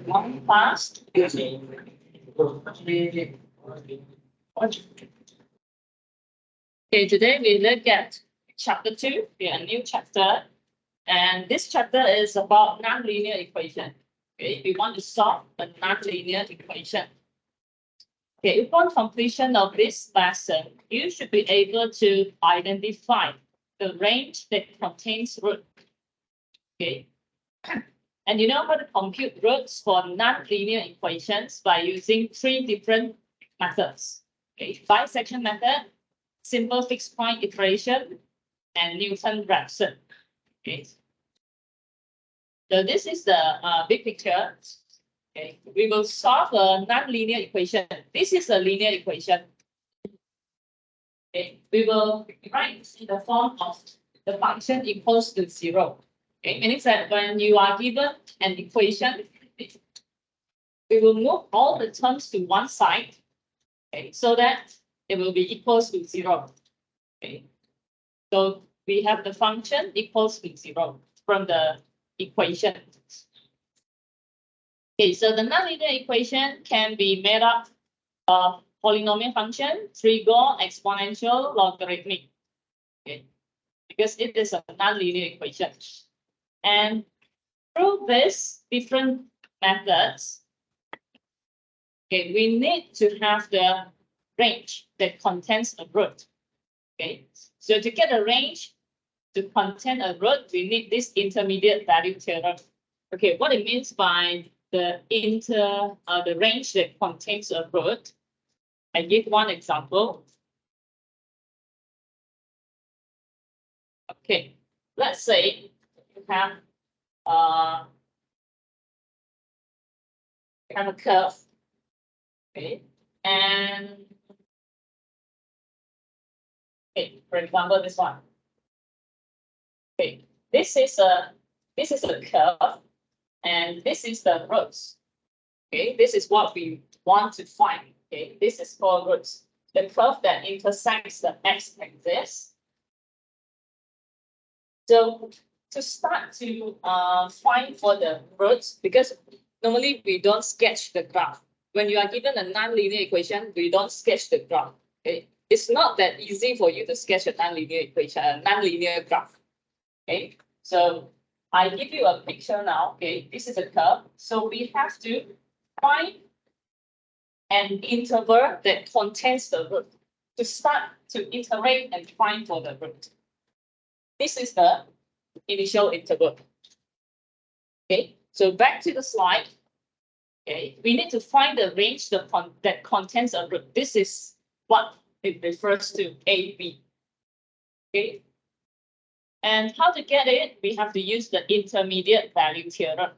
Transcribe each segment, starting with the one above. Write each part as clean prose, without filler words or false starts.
One fast. Okay, today we look at chapter 2, a new chapter. And this chapter is about nonlinear equation. Okay, we want to solve a nonlinear equation. Okay, upon completion of this lesson, you should be able to identify the range that contains root. Okay, and you know how to compute roots for nonlinear equations by using 3 different methods. Okay, bisection method, simple fixed point iteration, and Newton-Raphson. Okay. So this is the big picture. Okay. We will solve a nonlinear equation. This is a linear equation. Okay. We will write in the form of the function equals to 0. Okay. Meaning that when you are given an equation, we will move all the terms to one side, okay, so that it will be equals to 0. Okay. So we have the function equals to 0 from the equation. Okay, so the nonlinear equation can be made up of polynomial function, trigo, exponential, logarithmic. Okay, because it is a nonlinear equation. And through these different methods, okay, we need to have the range that contains a root. Okay, so to get a range to contain a root, we need this intermediate value theorem. Okay, what it means by the range that contains a root. I give one example. Okay, let's say you have a curve. Okay, and okay, for example, this one. Okay, this is a curve, and this is the roots. Okay, this is what we want to find. Okay, this is called roots. The curve that intersects the x-axis. So to start to find for the roots, because normally we don't sketch the graph. When you are given a nonlinear equation, we don't sketch the graph. Okay, it's not that easy for you to sketch a nonlinear equation, a nonlinear graph. Okay, so I give you a picture now. Okay, this is a curve. So we have to find an interval that contains the root to start to iterate and find for the root. This is the initial interval. Okay, so back to the slide. Okay, we need to find the range that contains a root. This is what it refers to, AB. Okay. And how to get it? We have to use the intermediate value theorem.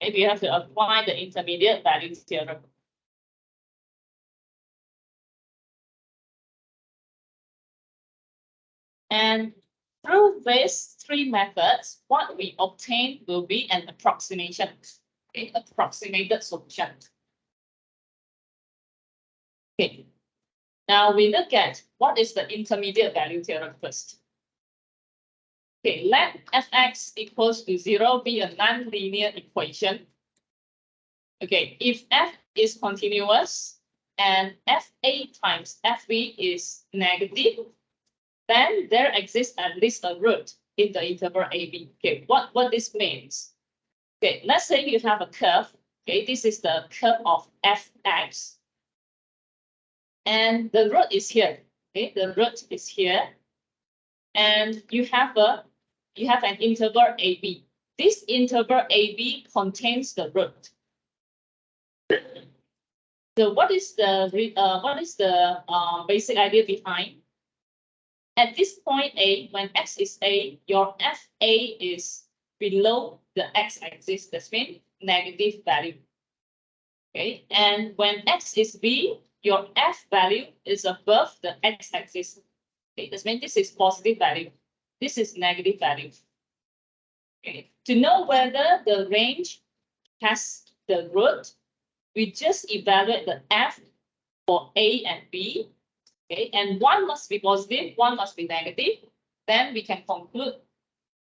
Maybe you have to apply the intermediate value theorem. And through these 3 methods, what we obtain will be an approximation, okay, approximated solution. Okay. Now we look at what is the intermediate value theorem first. Okay, let fx equals to 0 be a nonlinear equation. Okay, if f is continuous and fa times fb is negative, then there exists at least a root in the interval AB. Okay, what this means? Okay, let's say you have a curve. Okay, this is the curve of fx. And the root is here. Okay, the root is here. And you have an interval AB. This interval AB contains the root. So what is the basic idea behind? At this point A, when x is A, your FA is below the x-axis. That means negative value. Okay, and when x is B, your F value is above the x-axis. Okay, that means this is positive value. This is negative value. Okay. To know whether the range has the root, we just evaluate the f for A and B. Okay, and one must be positive, one must be negative. Then we can conclude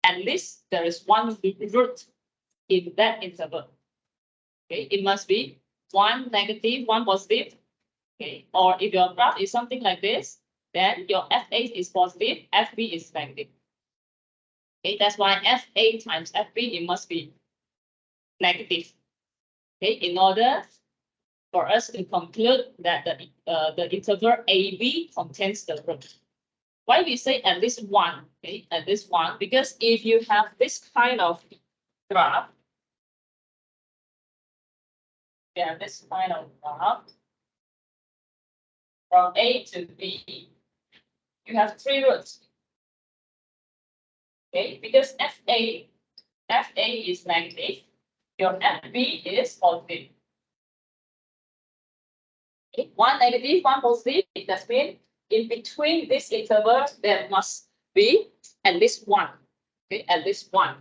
at least there is one root in that interval. Okay, it must be one negative, one positive. Okay, or if your graph is something like this, then your FA is positive, FB is negative. Okay, that's why FA times FB, it must be negative. Okay, in order for us to conclude that the interval AB contains the root. Why we say at least one? Okay, at least one, because if you have this kind of graph, this kind of graph from A to B, you have three roots. Okay, because FA is negative, your FB is positive. Okay, one negative, one positive, that means in between this interval, there must be at least one. Okay, at least one.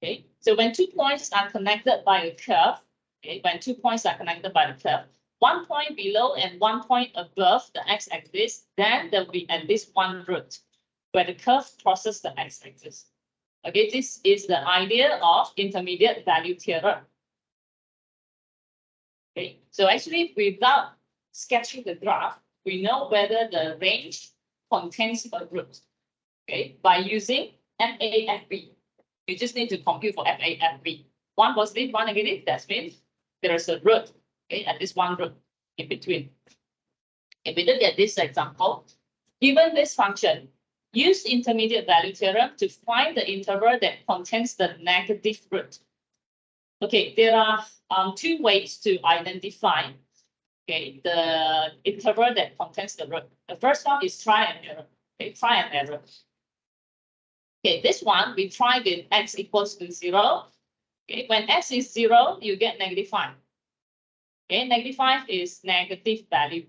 Okay, so when 2 points are connected by a curve, okay, when 2 points are connected by the curve, 1 point below and 1 point above the x-axis, then there will be at least one root where the curve crosses the x-axis. Okay, this is the idea of intermediate value theorem. Okay, so actually without sketching the graph, we know whether the range contains a root. Okay, by using FAFB. You just need to compute for FAFB. One positive, one negative, that means there is a root, okay, at least one root in between. If we look at this example, given this function, use intermediate value theorem to find the interval that contains the negative root. Okay, there are two ways to identify, okay, the interval that contains the root. The first one is try and error. Okay, try and error. Okay, this one we try with x equals to 0. Okay, when x is 0, you get -5. Okay, -5 is negative value.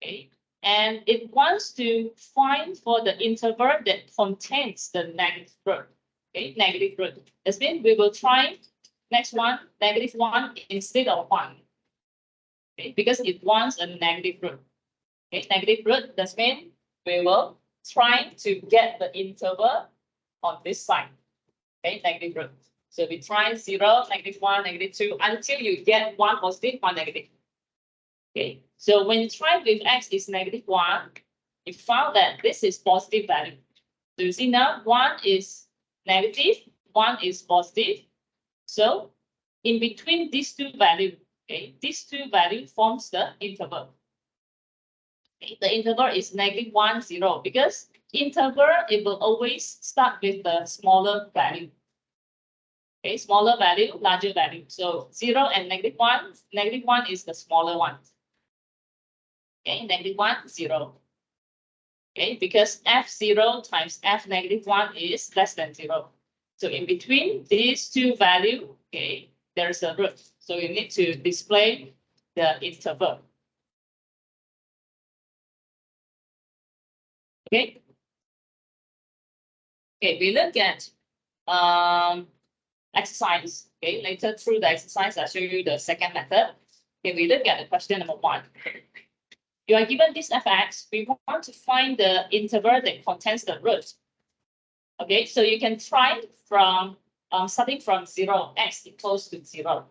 Okay, and it wants to find for the interval that contains the negative root. Okay, negative root. That means we will try next one, -1 instead of 1. Okay, because it wants a negative root. Okay, negative root, that means we will try to get the interval on this side. Okay, negative root. So we try 0, -1, -2 until you get one positive, one negative. Okay, so when you try with x is -1, you found that this is positive value. So you see now one is negative, one is positive. So in between these two values, okay, these two values forms the interval. Okay, the interval is -1, 0 because interval it will always start with the smaller value. Okay, smaller value, larger value. So 0 and -1, -1 is the smaller one. Okay, -1, 0. Okay, because f0 times f-1 is less than 0. So in between these two values, okay, there's a root. So you need to display the interval. Okay. Okay, we look at exercise. Okay, later through the exercise, I'll show you the second method. Okay, we look at the question number 1. You are given this fx, we want to find the interval that contains the root. Okay, so you can try from starting from 0, x equals to 0.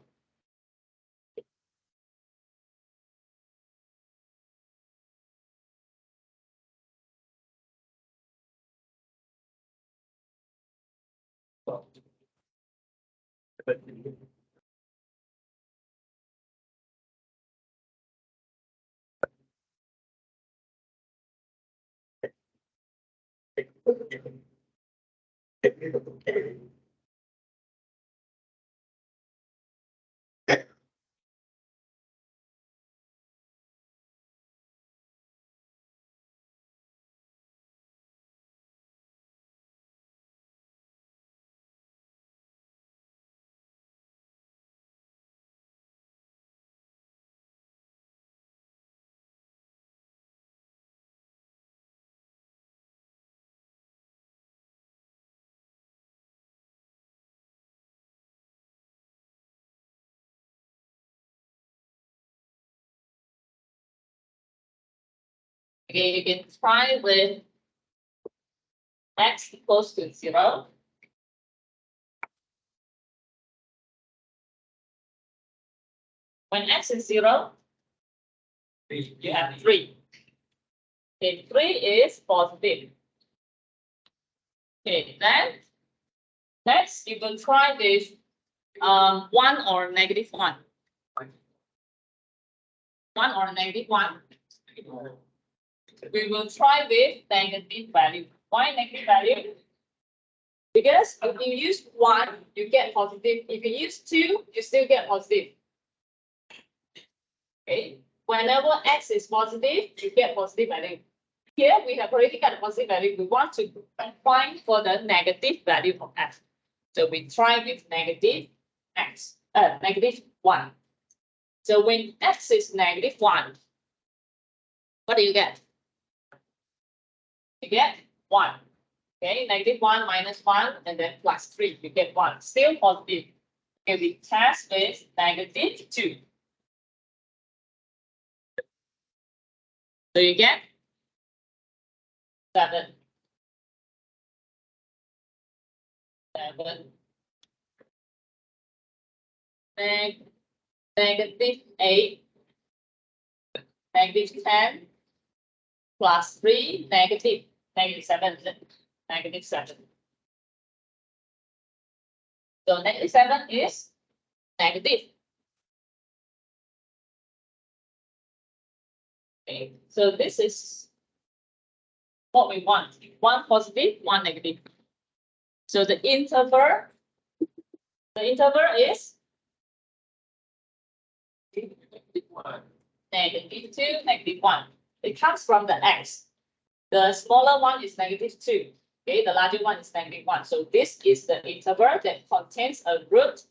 Okay, you can try with x equals to 0. When x is 0, you have 3. Okay, 3 is positive. Okay, then next you will try with 1 or negative 1. 1 or negative 1. We will try with negative value. Why negative value? Because if you use 1, you get positive. If you use 2, you still get positive. Okay. Whenever x is positive, you get positive value. Here we have already got a positive value. We want to find for the negative value of x. So we try with negative x, negative 1. So when x is negative 1, what do you get? You get 1. Okay, negative 1 minus 1 and then plus 3. You get 1. Still positive. Okay, we test with negative 2. So you get 7. 7. Negative 8. Negative 10. Plus 3. Negative 7. Negative 7. So negative 7 is negative. Okay, so this is what we want. 1 positive, 1 negative. So the interval is negative 2, negative 1. It comes from the x. The smaller one is negative 2. Okay, the larger one is negative 1. So this is the interval that contains a root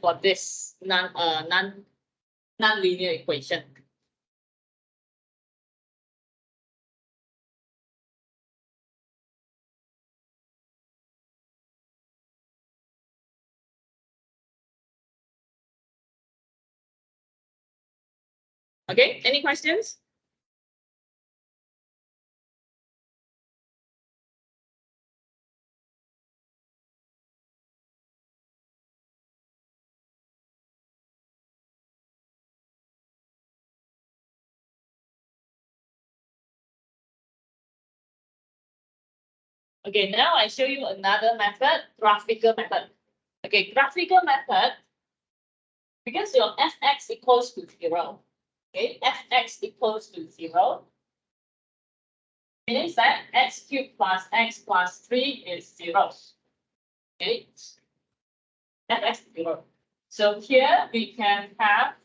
for this non-linear equation. Okay, any questions? Okay, now I show you another method, graphical method. Okay, graphical method, because your fx equals to 0. Okay, fx equals to 0. Means that x cubed plus x plus 3 is 0. Okay, fx 0. So here we can have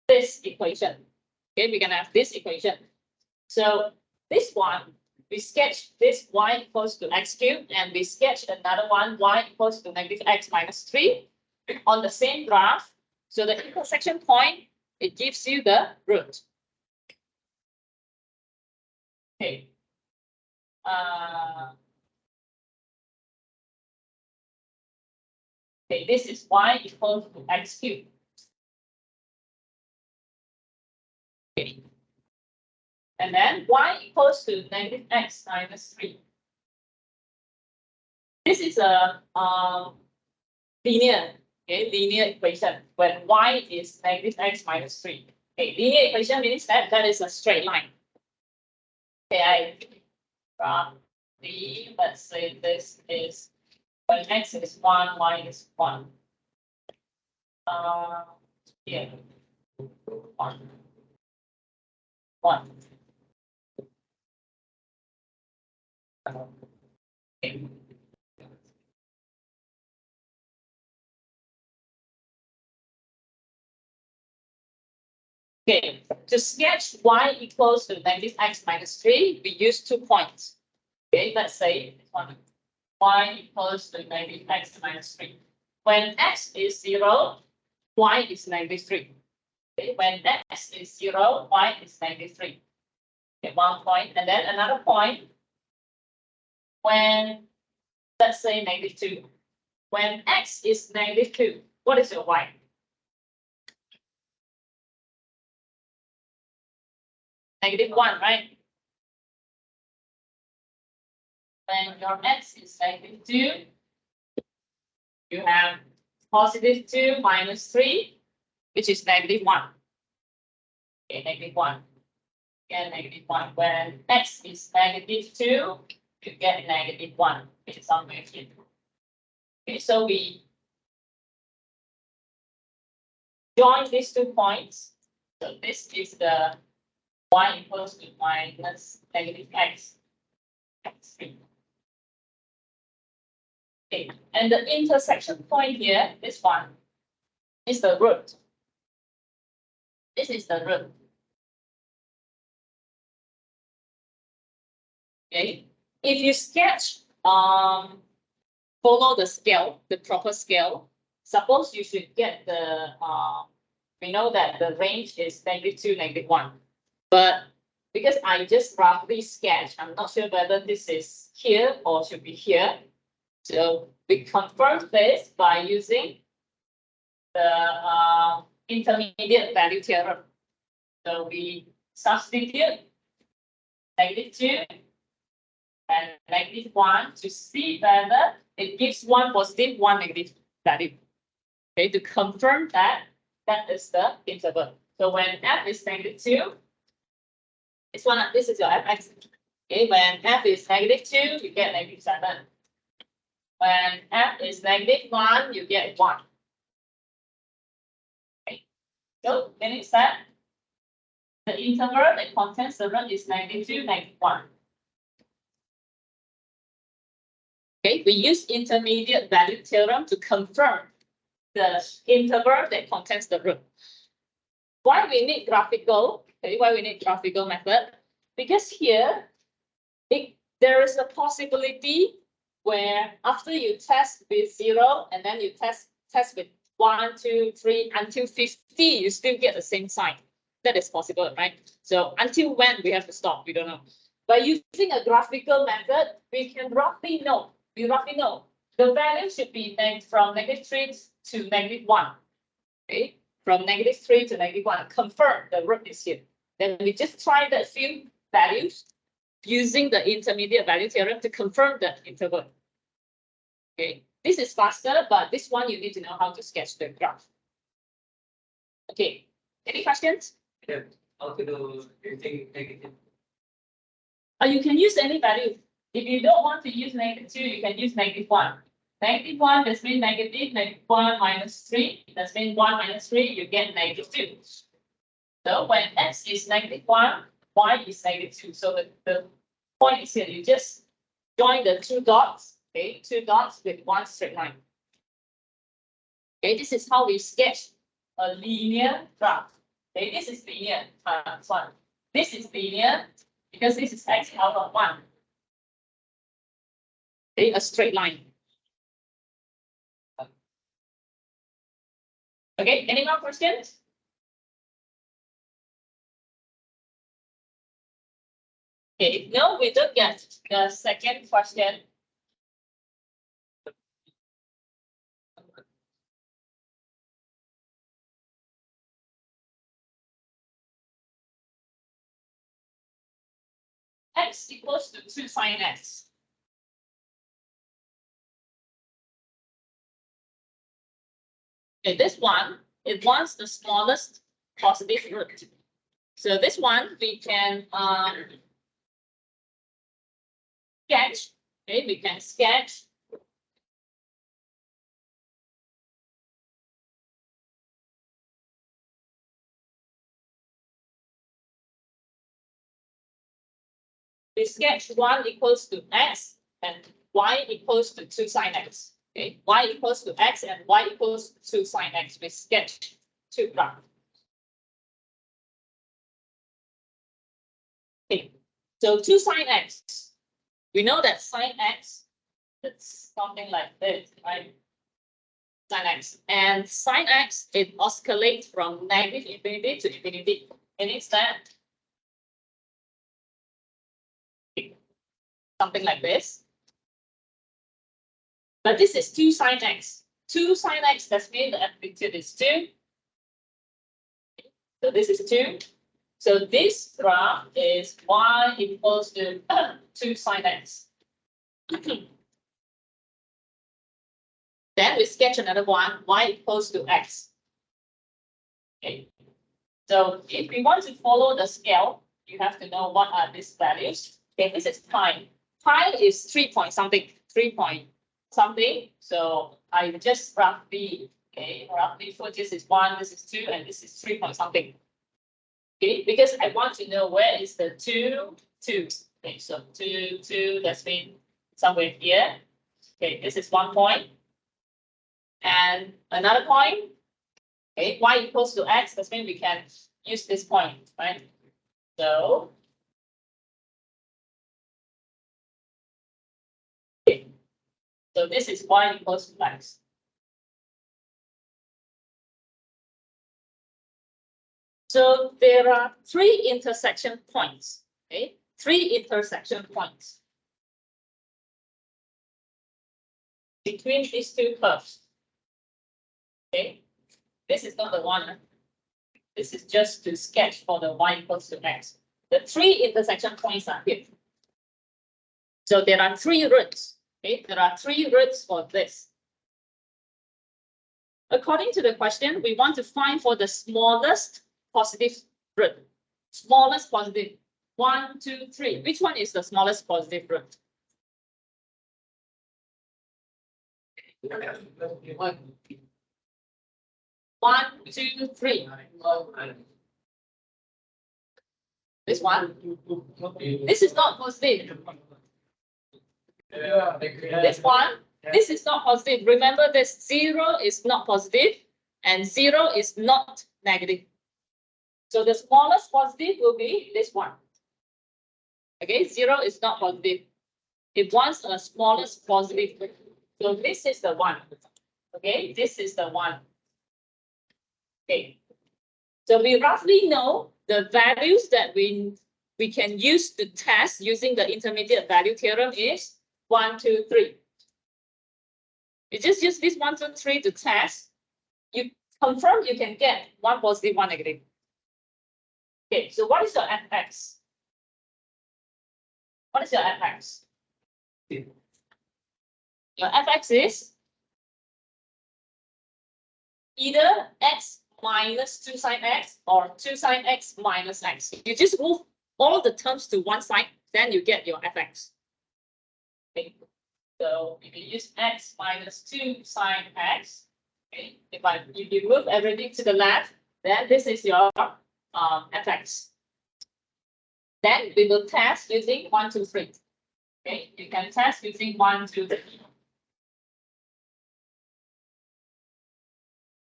this equation. Okay, we can have this equation. So this one, we sketch this y equals to x cubed, and we sketch another one, y equals to negative x minus 3 on the same graph. So the intersection point, it gives you the root. Okay. Okay, this is y equals to x cubed. Okay. And then y equals to negative x minus 3. This is a linear, okay, linear equation when y is negative x minus 3. Okay, linear equation means that that is a straight line. Okay, from the, let's say this is when x is 1, y is 1. Here, 1. 1. Okay. Okay, to sketch y equals to negative x minus 3, we use 2 points. Okay, let's say y equals to negative x minus 3. When x is 0, y is negative 3. Okay, when x is 0, y is negative 3. Okay, 1 point, and then another point when, let's say, negative 2. When x is negative 2, what is your y? -1, right? When your x is -2, you have +2 minus 3, which is -1. Okay, -1. Get -1. When x is -2, you get -1. Okay, somewhere here. Okay, so we join these 2 points. So this is the y equals to minus -x. Okay, and the intersection point here, this one, is the root. This is the root. Okay, if you sketch, follow the scale, the proper scale. Suppose you should get the, we know that the range is -2, -1. But because I just roughly sketch, I'm not sure whether this is here or should be here. So we confirm this by using the intermediate value theorem. So we substitute -2 and -1 to see whether it gives 1 positive, 1 negative value. Okay, to confirm that that is the interval. So when f is -2, this one, this is your fx. Okay, when f is -2, you get -7. When f is -1, you get 1. Okay, so meaning that the interval that contains the root is -2, -1. Okay, we use intermediate value theorem to confirm the interval that contains the root. Why we need graphical? Okay, why we need graphical method? Because here, there is a possibility where after you test with 0 and then you test with 1, 2, 3 until 50, you still get the same sign. That is possible, right? So until when we have to stop, we don't know. By using a graphical method, we can roughly know. We roughly know the value should be from -3 to -1. Okay, from -3 to -1. Confirm the root is here. Then we just try that few values using the intermediate value theorem to confirm the interval. Okay, this is faster, but this one you need to know how to sketch the graph. Okay, any questions? Yeah, how to do anything negative? You can use any value. If you don't want to use -2, you can use -1. -1, that means -1 minus 3. That means 1 minus 3, you get -2. So when x is -1, y is -2. So the point is here, you just join the 2 dots, okay, 2 dots with 1 straight line. Okay, this is how we sketch a linear graph. Okay, this is linear times 1. This is linear because this is x out of 1. Okay, a straight line. Okay, any more questions? Okay, if no, we don't get the second question. X equals to 2 sine x. Okay, this one, it wants the smallest positive root. So this one we can sketch. Okay, we can sketch we sketch 1 equals to x and y equals to 2 sine x. Okay, y equals to x and y equals to 2 sine x. We sketch 2 graphs. Okay, so 2 sine x. We know that sine x, it's something like this, right? Sine x. And sine x, it oscillates from -infinity to infinity. And it's that something like this. But this is 2 sine x. 2 sine x, that means the amplitude is 2. So this is 2. So this graph is y equals to 2 sine x. Then we sketch another one, y equals to x. Okay. So if we want to follow the scale, you have to know what are these values. Okay, this is pi. Pi is 3 point something, 3 point something. So I just roughly, so this is 1, this is 2, and this is 3 point something. Okay, because I want to know where is the 2, 2. Okay, so 2, 2, that's been somewhere here. Okay, this is 1 point. And another point. Okay, y equals to x, that means we can use this point, right? So, okay. So this is y equals to x. So there are 3 intersection points, okay? 3 intersection points between these 2 curves. Okay, this is not the one. This is just to sketch for the y equals to x. The 3 intersection points are here. So there are 3 roots. Okay, there are 3 roots for this. According to the question, we want to find for the smallest positive root. Smallest positive. 1, 2, 3. Which one is the smallest positive root? One, 2, 3. This one. This is not positive. This one. This is not positive. Remember, this 0 is not positive and 0 is not negative. So the smallest positive will be this one. Okay, 0 is not positive. It wants a smallest positive. So this is the one. Okay, this is the one. Okay. So we roughly know the values that we can use to test using the intermediate value theorem is 1, 2, 3. You just use this 1, 2, 3 to test. You confirm you can get 1 positive, 1 negative. Okay, so what is your fx? What is your fx? Your fx is either x minus 2 sine x or 2 sine x minus x. You just move all the terms to one side, then you get your fx. Okay. So if you use x minus 2 sine x, okay, if you move everything to the left, then this is your fx. Then we will test using 1, 2, 3. Okay, you can test using 1, 2, 3.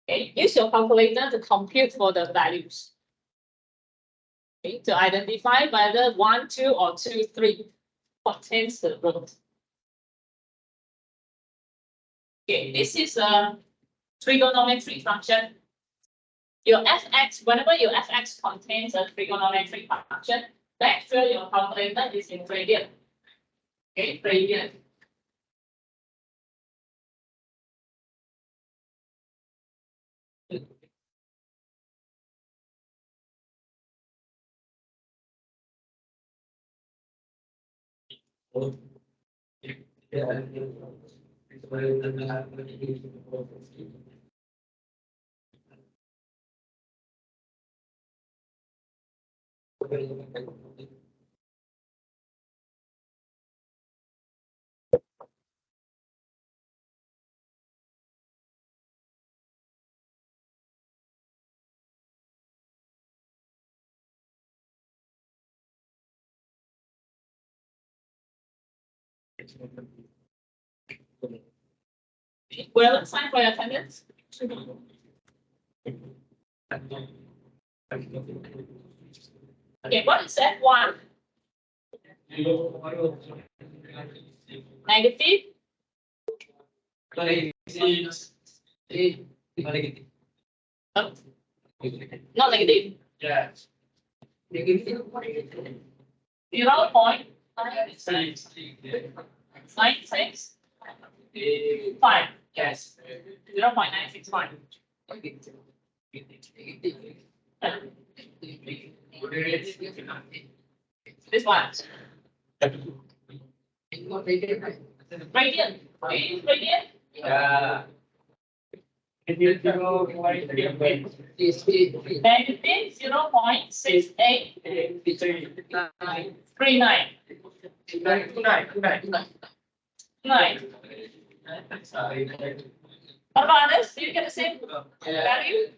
Okay, use your calculator to compute for the values. Okay, to identify whether 1, 2, or 2, 3 contains the root. Okay, this is a trigonometry function. Your fx, whenever your fx contains a trigonometry function, make sure your calculator is in gradient. Okay, gradient. Well, sign for your attendance. Okay, what is F1? Negative? Oh, not negative. Yeah. 0.96. Yes. 0.965. This one. Radian. Okay, radian. Yeah. Negative 0.6839. Nine. What about others? Do you get the same value?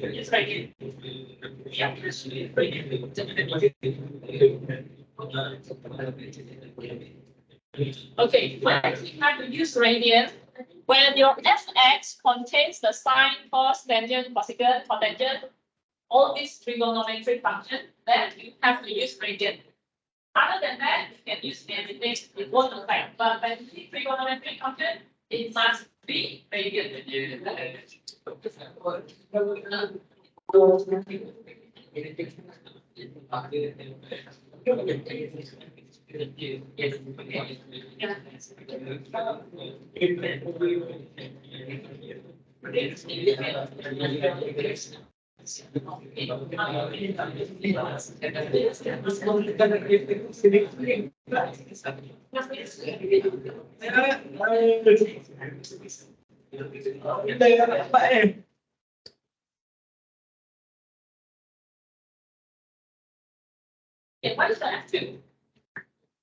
It's right here. Yeah. Okay, first we have to use radian. When your fx contains the sine, cos, tangent, cosecant, cotangent, all these trigonometric functions, then you have to use radian. Other than that, you can use anything, it won't affect. But when you see trigonometric function, it must be radian. Okay, what is the F2?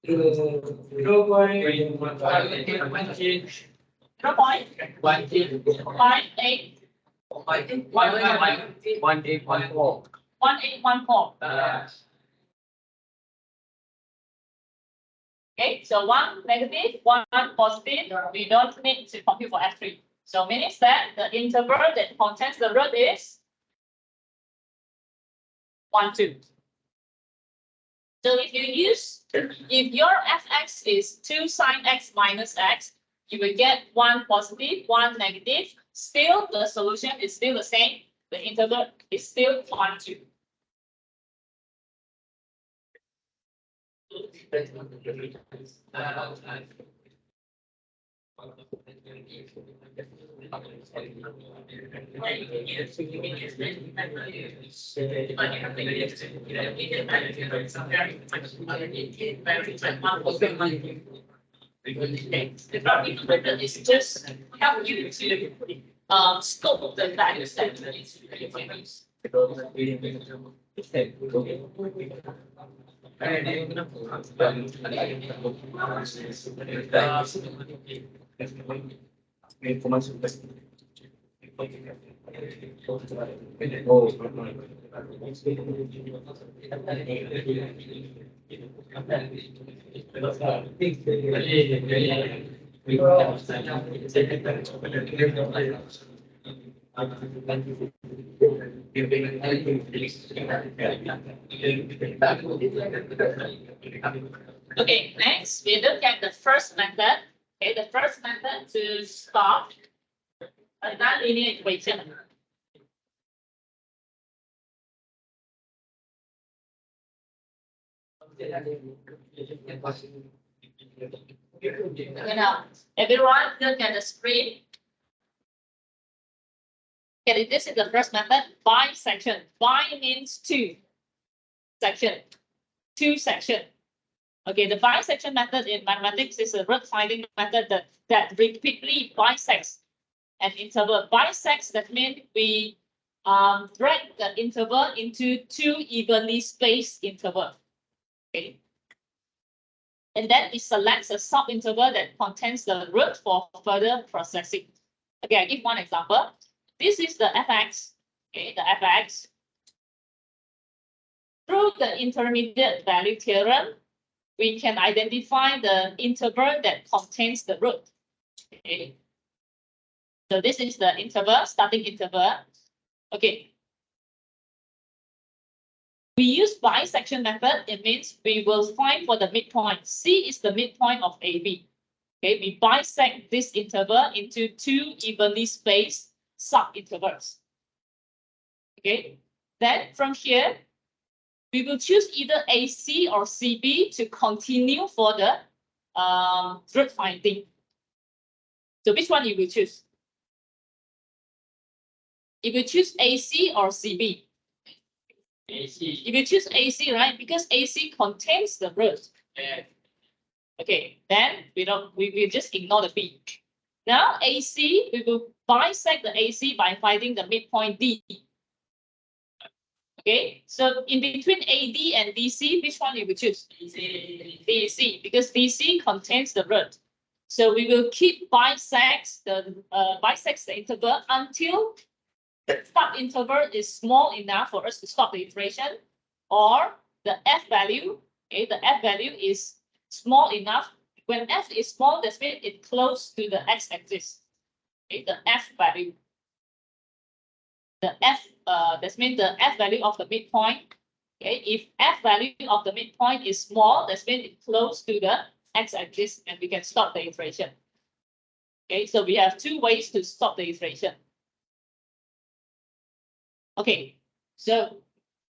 0.58 1814. 1814. Okay, so one negative, one positive. We don't need to compute for F3. So means that the interval that contains the root is 1, 2. So if your fx is 2 sine x minus x, you will get 1 positive, 1 negative. Still, the solution is still the same. The interval is still 1, 2. The problem method is just help you to scope the values that you use. Okay, next we look at the first method. Okay, the first method to start a nonlinear equation. Now, everyone look at the screen. Okay, this is the first method, bisection. Bi means two section, two section. Okay, the bisection method in mathematics is a root finding method that repeatedly bisects an interval. Bisects, that means we break the interval into two evenly spaced intervals. Okay. And then it selects a sub-interval that contains the root for further processing. Okay, I give one example. This is the fx. Okay, the fx. Through the intermediate value theorem, we can identify the interval that contains the root. Okay. So this is the interval, starting interval. Okay. We use bisection method. It means we will find for the midpoint. C is the midpoint of AB. Okay, we bisect this interval into two evenly spaced sub-intervals. Okay, then from here, we will choose either AC or CB to continue for the root finding. So which one you will choose? If you choose AC or CB? AC. If you choose AC, right? Because AC contains the root. Yeah. Okay, then we will just ignore the B. Now AC, we will bisect the AC by finding the midpoint D. Okay, so in between AD and DC, which one you will choose? DC, because DC contains the root. So we will keep bisects the interval until the sub-interval is small enough for us to stop the iteration, or the F value, okay, the F value is small enough. When F is small, that means it's close to the x-axis. Okay, the F value. The F, that means the F value of the midpoint. Okay, if F value of the midpoint is small, that means it's close to the x-axis, and we can stop the iteration. Okay, so we have two ways to stop the iteration. Okay, so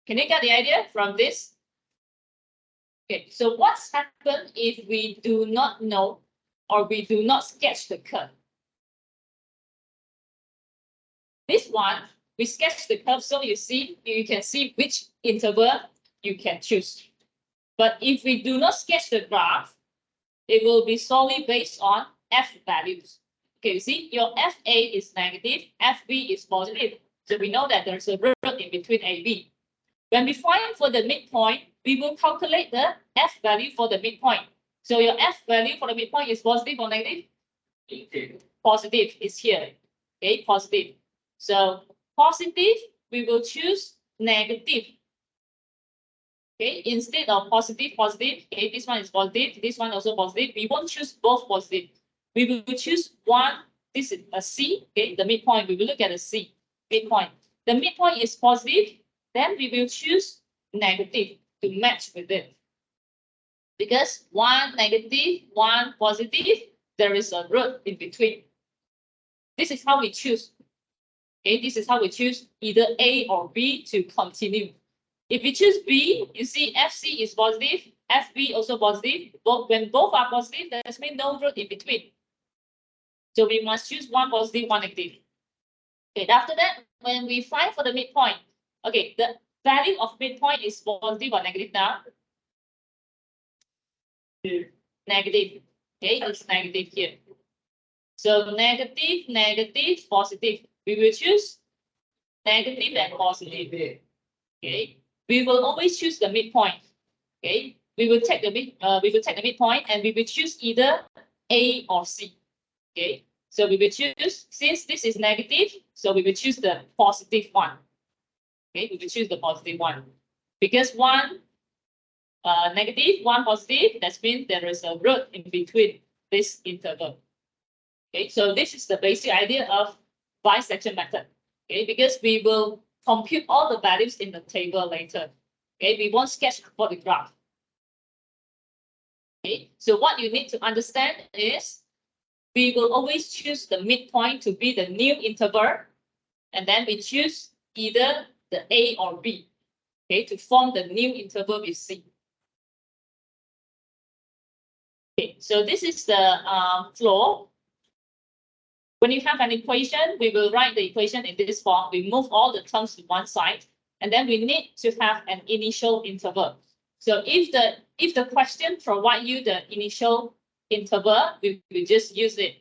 can you get the idea from this? Okay, so what's happened if we do not know or we do not sketch the curve? This one, we sketch the curve so you can see which interval you can choose. But if we do not sketch the graph, it will be solely based on F values. Okay, you see, your FA is negative, FB is positive. So we know that there's a root in between AB. When we find for the midpoint, we will calculate the F value for the midpoint. So your F value for the midpoint is positive or negative? Positive is here. Okay, positive. So positive, we will choose negative. Okay, instead of positive, positive. Okay, this one is positive, this one also positive. We won't choose both positive. We will choose one. This is a C. Okay, the midpoint. We will look at a C midpoint. The midpoint is positive. Then we will choose negative to match with it. Because one negative, one positive, there is a root in between. This is how we choose. Okay, this is how we choose either A or B to continue. If we choose B, you see FC is positive, FB also positive. When both are positive, there's no root in between. So we must choose one positive, one negative. Okay, after that, when we find for the midpoint, okay, the value of midpoint is positive or negative now? Negative. Okay, it's negative here. So negative, negative, positive. We will choose negative and positive. Okay, we will always choose the midpoint. Okay, we will take the midpoint and we will choose either A or C. Okay, so we will choose, since this is negative, so we will choose the positive one. Okay, we will choose the positive one because one negative, one positive, that means there is a root in between this interval. Okay, so this is the basic idea of bisection method. Okay, because we will compute all the values in the table later. Okay, we won't sketch for the graph. Okay, so what you need to understand is we will always choose the midpoint to be the new interval, and then we choose either the A or B, okay, to form the new interval with C. Okay, so this is the flow. When you have an equation, we will write the equation in this form. We move all the terms to one side, and then we need to have an initial interval. So if the question provides you the initial interval, we will just use it.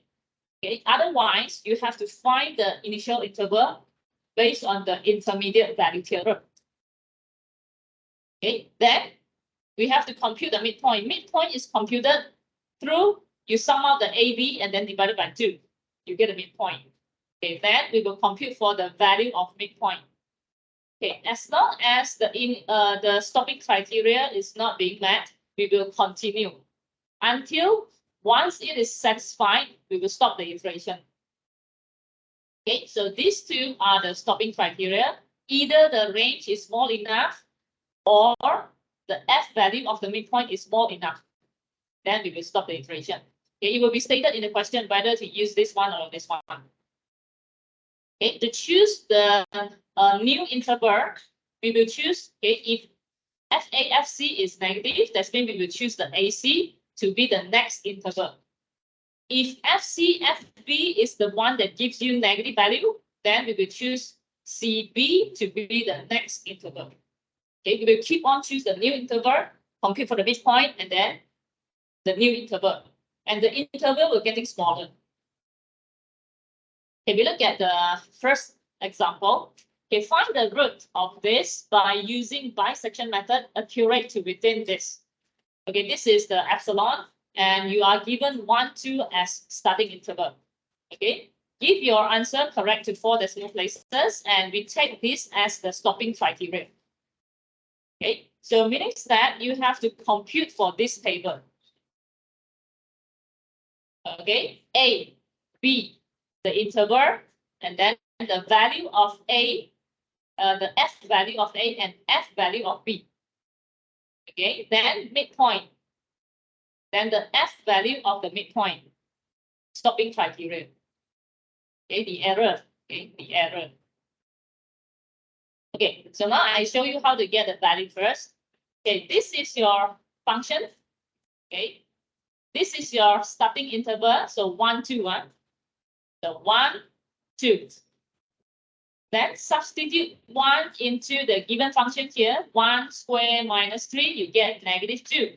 Okay. Otherwise, you have to find the initial interval based on the intermediate value theorem. Okay, then we have to compute the midpoint. Midpoint is computed through you sum out the AB and then divided by 2. You get a midpoint. Okay, then we will compute for the value of midpoint. Okay, as long as the stopping criteria is not being met, we will continue until once it is satisfied, we will stop the iteration. Okay, so these two are the stopping criteria. Either the range is small enough or the F value of the midpoint is small enough. Then we will stop the iteration. Okay, it will be stated in the question whether to use this one or this one. Okay, to choose the new interval, we will choose, okay, if FAFC is negative, that means we will choose the AC to be the next interval. If FCFB is the one that gives you negative value, then we will choose CB to be the next interval. Okay, we will keep on choose the new interval, compute for the midpoint, and then the new interval. And the interval will getting smaller. Okay, we look at the first example. Okay, find the root of this by using bisection method accurate to within this. Okay, this is the epsilon, and you are given 1, 2 as starting interval. Okay, give your answer correct to 4 decimal places, and we take this as the stopping criteria. Okay, so meaning that you have to compute for this table. Okay, A, B, the interval, and then the value of A, the F value of A and F value of B. Okay, then midpoint. Then the F value of the midpoint. Stopping criteria. Okay, the error. Okay, the error. Okay, so now I show you how to get the value first. Okay, this is your function. Okay, this is your starting interval. So 1, 2, 1. So 1, 2. Then substitute 1 into the given function here. 1 square minus 3, you get negative 2.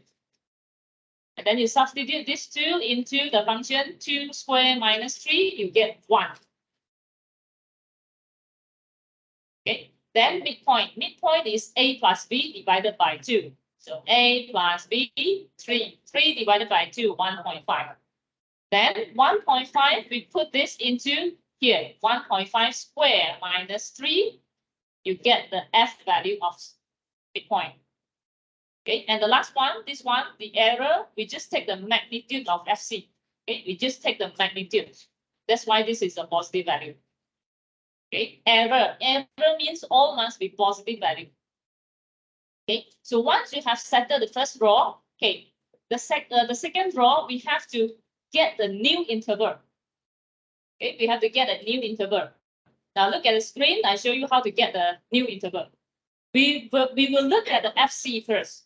And then you substitute this 2 into the function 2 square minus 3, you get 1. Okay, then midpoint. Midpoint is A plus B divided by 2. So A plus B, 3. 3 divided by 2, 1.5. Then 1.5, we put this into here. 1.5 square minus 3, you get the F value of midpoint. Okay, and the last one, this one, the error, we just take the magnitude of FC. Okay, we just take the magnitude. That's why this is a positive value. Okay, error. Error means all must be positive value. Okay, so once you have settled the first row, okay, the second row, we have to get the new interval. Okay, we have to get a new interval. Now look at the screen. I show you how to get the new interval. We will look at the FC first.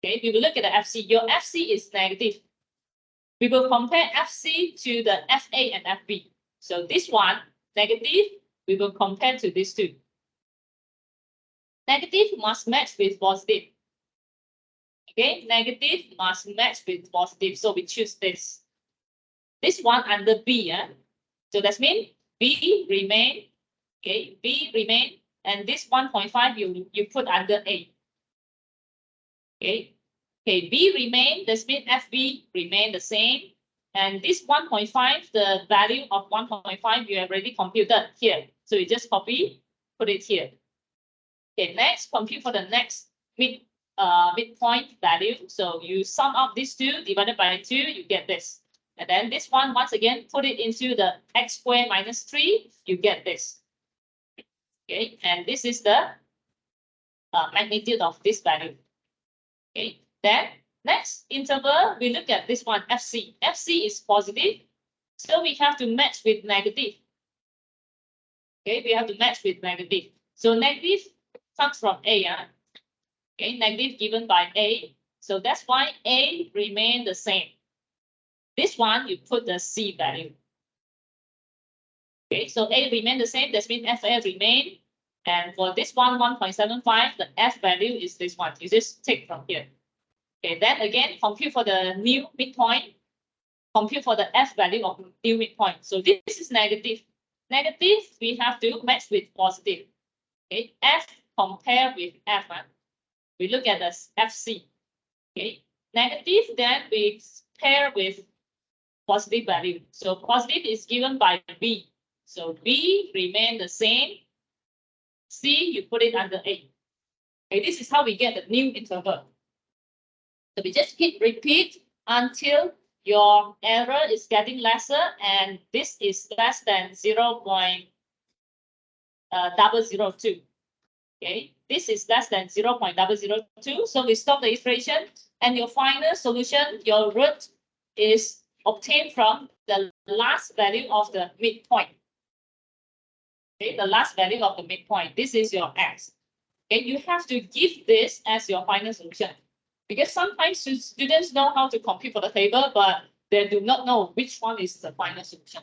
Okay, we will look at the FC. Your FC is negative. We will compare FC to the FA and FB. So this one, negative, we will compare to these two. Negative must match with positive. Okay, negative must match with positive. So we choose this. This one under B. So that means B remain. Okay, B remain. And this 1.5 you put under A. Okay, okay, B remain, that means FB remain the same. And this 1.5, the value of 1.5 you have already computed here. So you just copy, put it here. Okay, next, compute for the next midpoint value. So you sum up these two divided by 2, you get this. And then this one, once again, put it into the x squared minus 3, you get this. Okay, and this is the magnitude of this value. Okay, then next interval, we look at this one, FC. FC is positive, so we have to match with negative. Okay, we have to match with negative. So negative comes from A. Okay, negative given by A. So that's why A remain the same. This one, you put the C value. Okay, so A remain the same, that means FA remain. And for this one, 1.75, the F value is this one. You just take from here. Okay, then again, compute for the new midpoint. Compute for the F value of new midpoint. So this is negative. negative, we have to match with positive. Okay, F compare with F. We look at the FC. Okay, negative, then we pair with positive value. So positive is given by B. So B remain the same. C, you put it under A. Okay, this is how we get the new interval. So we just keep repeat until your error is getting lesser and this is less than 0.002. Okay, this is less than 0.002. So we stop the iteration and your final solution, your root is obtained from the last value of the midpoint. Okay, the last value of the midpoint. This is your x. Okay, you have to give this as your final solution. Because sometimes students know how to compute for the table, but they do not know which one is the final solution.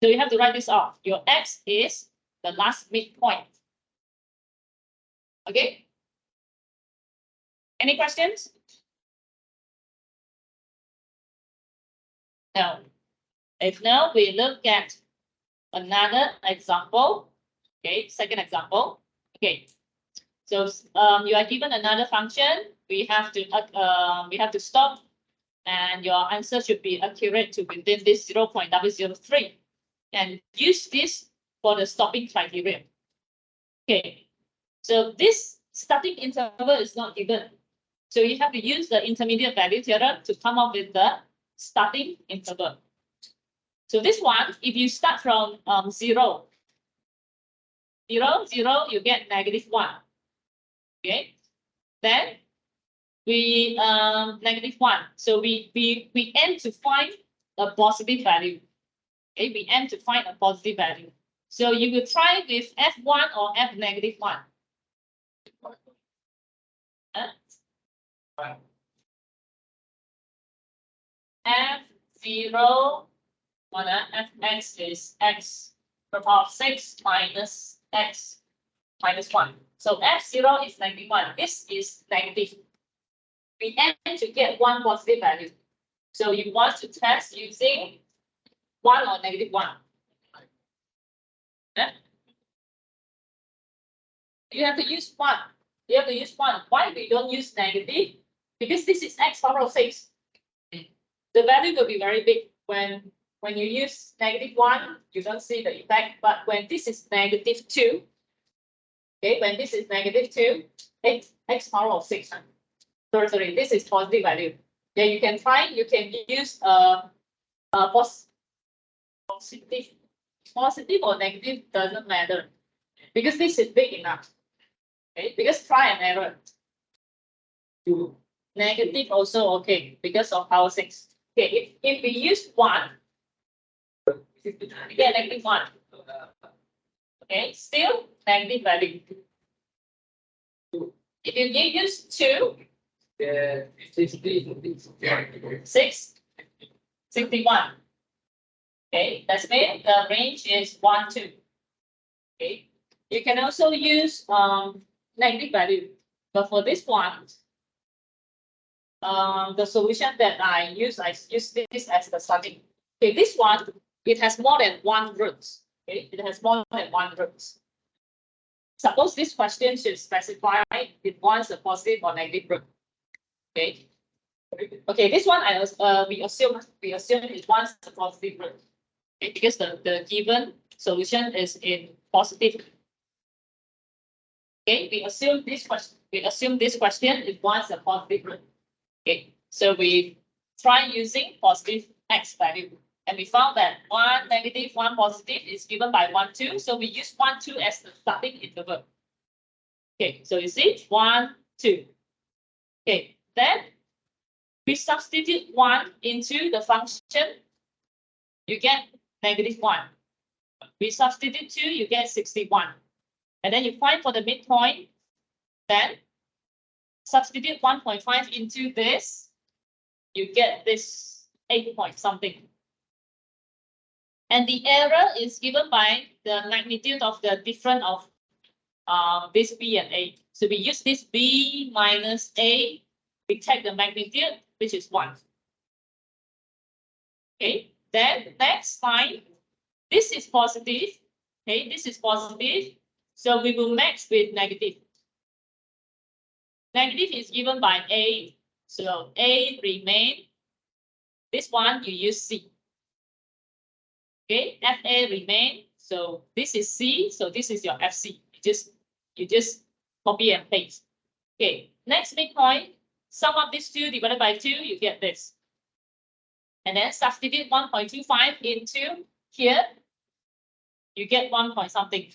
So you have to write this off. Your x is the last midpoint. Okay? Any questions? No. If no, we look at another example. Okay, second example. Okay. So you are given another function. We have to stop, and your answer should be accurate to within this 0.003, and use this for the stopping criteria. Okay, so this starting interval is not given, so you have to use the intermediate value theorem to come up with the starting interval. So this one, if you start from 0, 0, 0, you get -1. Okay, then we -1. So we aim to find a positive value. Okay, we aim to find a positive value. So you will try with F1 or F-1. F0 on Fx is x to the power of 6 minus x minus 1. So F0 is -1. This is negative. We aim to get one positive value. So you want to test using 1 or -1. Yeah? You have to use 1. You have to use 1. Why we don't use negative? Because this is x power of 6. The value will be very big. When you use -1, you don't see the effect. But when this is -2, okay, when this is -2, x power of 6. Sorry, this is positive value. Yeah, you can use positive or negative, doesn't matter, because this is big enough. Okay, because try and error. Negative also okay because of power 6. Okay, if we use 1, we get -1. Okay, still negative value. If you use 2, 61. Okay, that's mean the range is 1, 2. Okay, you can also use negative value, but for this one, the solution that I use this as the starting. Okay, this one, it has more than one root. Okay, it has more than one root. Suppose this question should specify it wants a positive or negative root. Okay. Okay, this one we assume it wants a positive root. Okay, because the given solution is in positive. Okay, we assume this question it wants a positive root. Okay, so we try using positive x value, and we found that 1 negative, 1 positive is given by 1, 2. So we use 1, 2 as the starting interval. Okay, so you see 1, 2. Okay, then we substitute 1 into the function, you get -1. We substitute 2, you get 61. And then you find for the midpoint, then substitute 1.5 into this, you get this 8 point something. And the error is given by the magnitude of the difference of this B and A. So we use this B minus A, we take the magnitude, which is 1. Okay, then next time This is positive. Okay, this is positive. So we will match with negative. Negative is given by A. So A remain. This one you use C. Okay, FA remain. So this is C. So this is your FC. You just copy and paste. Okay, next midpoint. Sum of these two divided by 2, you get this. And then substitute 1.25 into here. You get 1 point something.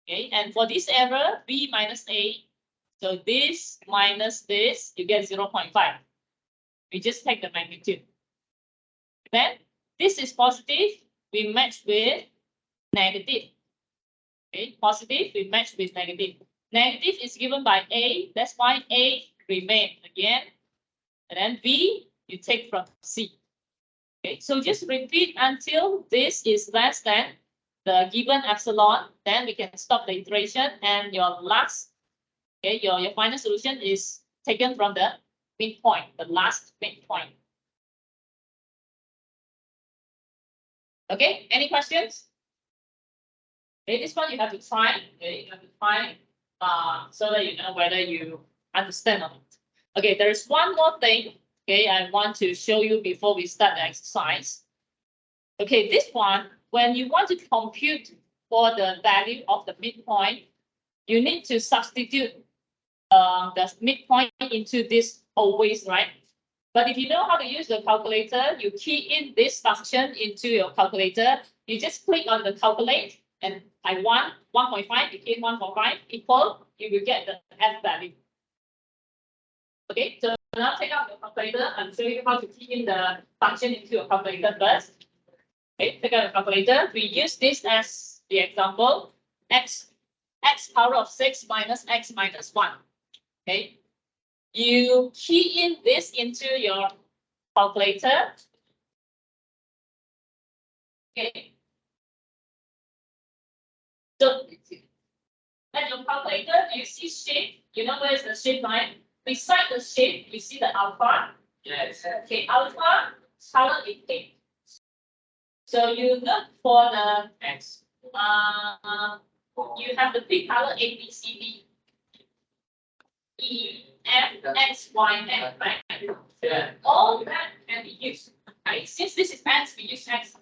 Okay, and for this error, B minus A. So this minus this, you get 0.5. We just take the magnitude. Then this is positive, we match with negative. Okay, positive, we match with negative. Negative is given by A, that's why A remain again. And then B, you take from C. Okay, so just repeat until this is less than the given epsilon, then we can stop the iteration and your last, okay, your final solution is taken from the midpoint, the last midpoint. Okay, any questions? Okay, this one you have to try. Okay, you have to try so that you know whether you understand or not. Okay, there is one more thing. Okay, I want to show you before we start the exercise. Okay, this one, when you want to compute for the value of the midpoint, you need to substitute the midpoint into this always, right? But if you know how to use the calculator, you key in this function into your calculator. You just click on the calculate and I want 1.5, you key in 1.5 equal, you will get the F value. Okay, so now take out your calculator and show you how to key in the function into your calculator first. Okay, take out the calculator. We use this as the example. X power of 6 minus x minus 1. Okay. You key in this into your calculator. Okay. So at your calculator, you see shape. You know where is the shape line? Beside the shape, you see the alpha. Yes. Okay, alpha color is pink. So you look for the X. you have the big color A, B, C, D, E, F, X, Y, and right? Yeah. All that can be used. Okay, since this is X, we use X.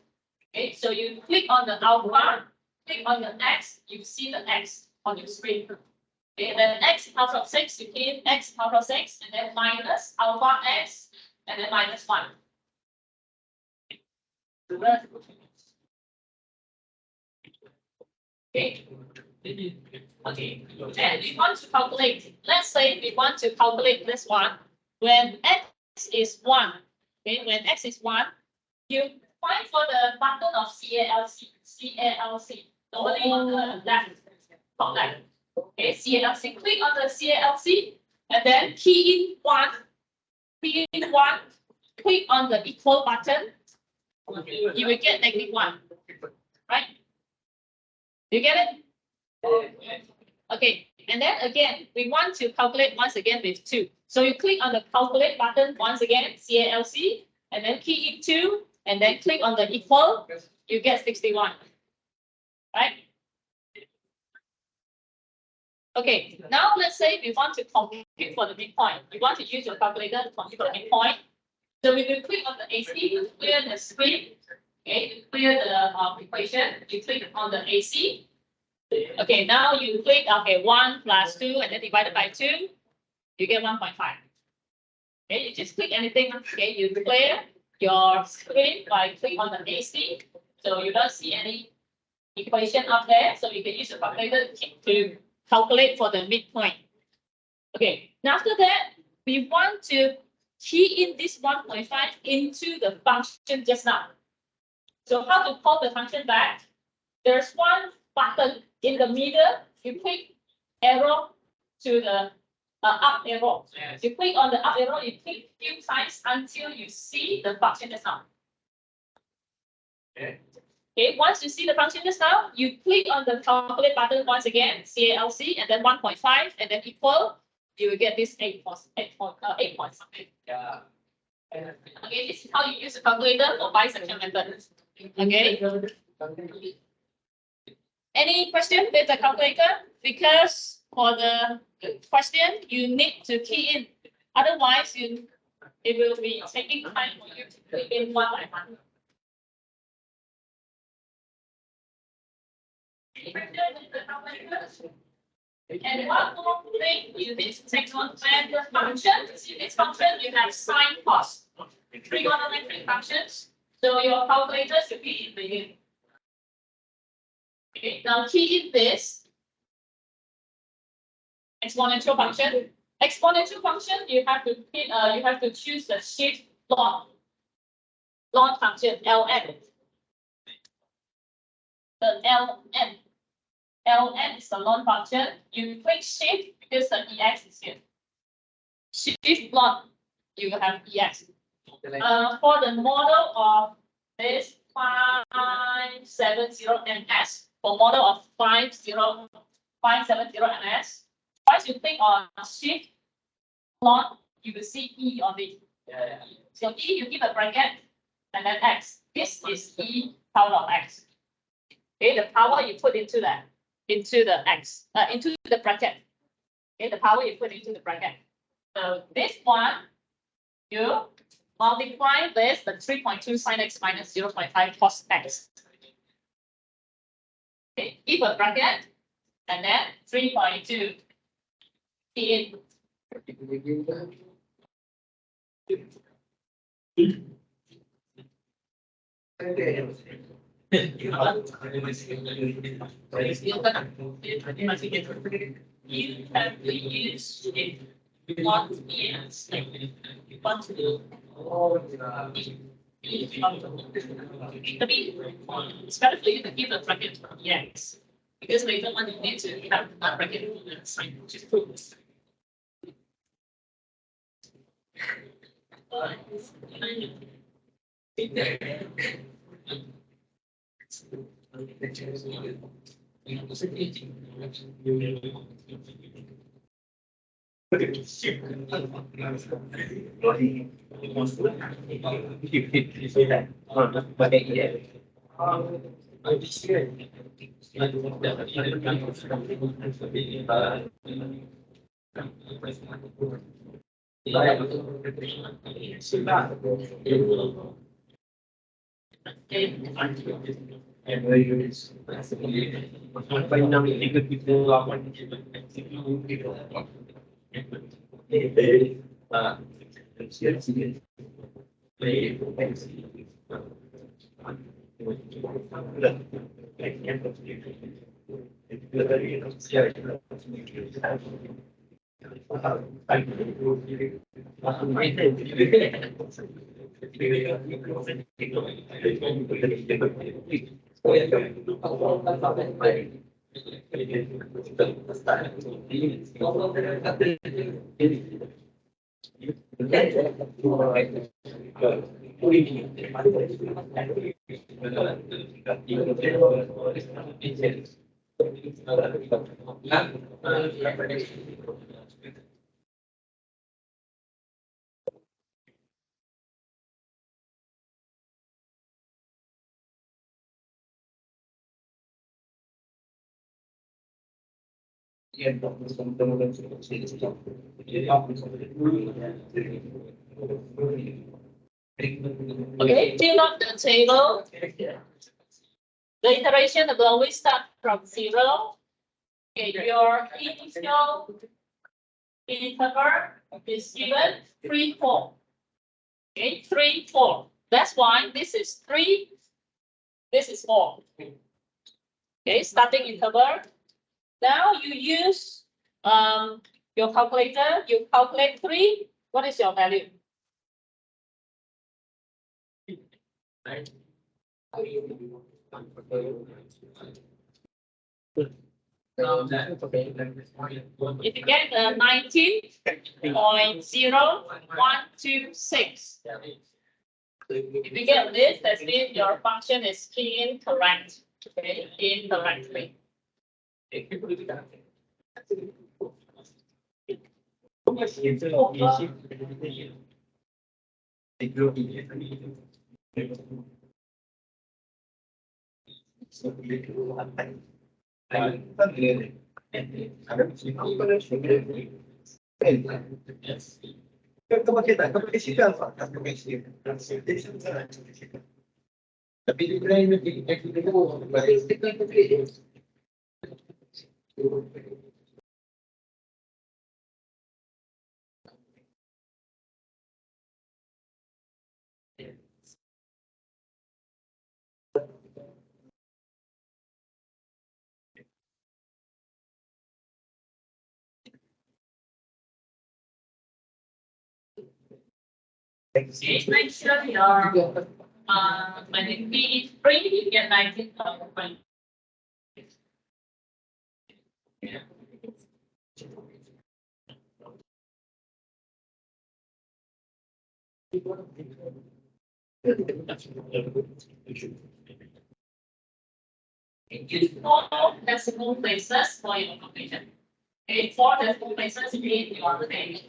Okay, so you click on the alpha, click on the X, you see the X on your screen. Okay, and then X power of 6, you key in X power of 6, and then minus alpha X, and then minus 1. Okay. Okay, and we want to calculate, let's say we want to calculate this one, when X is 1, okay, when X is 1, you find for the button of CALC, normally on the left, top left, okay, CALC, click on the CALC, and then key in 1, click on the equal button, you will get -1, right? You get it? Okay, and then again, we want to calculate once again with 2. So you click on the calculate button once again, CALC, and then key in 2, and then click on the equal, you get 61. Right? Okay, now let's say we want to compute for the midpoint. You want to use your calculator to compute the midpoint. So we will click on the AC, clear the screen. Okay, clear the equation. You click on the AC. Okay, now you click, okay, 1 plus 2 and then divided by 2, you get 1.5. Okay, you just click anything, okay, you clear your screen by click on the AC. So you don't see any equation up there, so you can use your calculator to calculate for the midpoint. Okay, now after that, we want to key in this 1.5 into the function just now. So how to call the function back? There's one button in the middle, you click arrow to the up arrow. Yes. You click on the up arrow, you click few times until you see the function just now. Okay. Okay, once you see the function just now, you click on the calculate button once again, CALC, and then 1.5, and then equal, you will get this 8 point something. Yeah. Okay, this is how you use the calculator for bisection method. Okay. Any question with the calculator? Because for the question, you need to key in. Otherwise, it will be taking time for you to key in one by one. Any question with the calculator? And one more thing you need to take note when the functions, in this function, you have sine cos, trigonometric functions. So your calculator should be in the unit. Okay, now key in this exponential function. Exponential function, you have to choose the shift log function ln. The ln is the log function. You click shift because the ex is here. Shift log, you have ex. For the model of this 570 ms, for model of 570 ms, once you click on shift log, you will see E on it. So E, you give a bracket and then X. This is E power of X. Okay, the power you put into the X, into the bracket. Okay, the power you put into the bracket. So this one, you multiply this, the 3.2 sine X minus 0.5 cos X. Okay, give a bracket and then 3.2 in. You have to use it not yes. Want to do it's better for you to give a bracket yes. Because later on you need to have a bracket sign, which is true. Okay, fill up the table. The iteration will always start from 0. Okay, your initial interval is given 3, 4. Okay, 3, 4. That's why this is 3. This is 4. Okay, starting interval. Now you use your calculator. You calculate 3. What is your value? If you get 19.0126. If you get this, that means your function is incorrect. Okay, incorrectly. Make sure your when it be free, you get 19,000. Use 4 decimal places for your calculation. Okay, 4 decimal places in your page.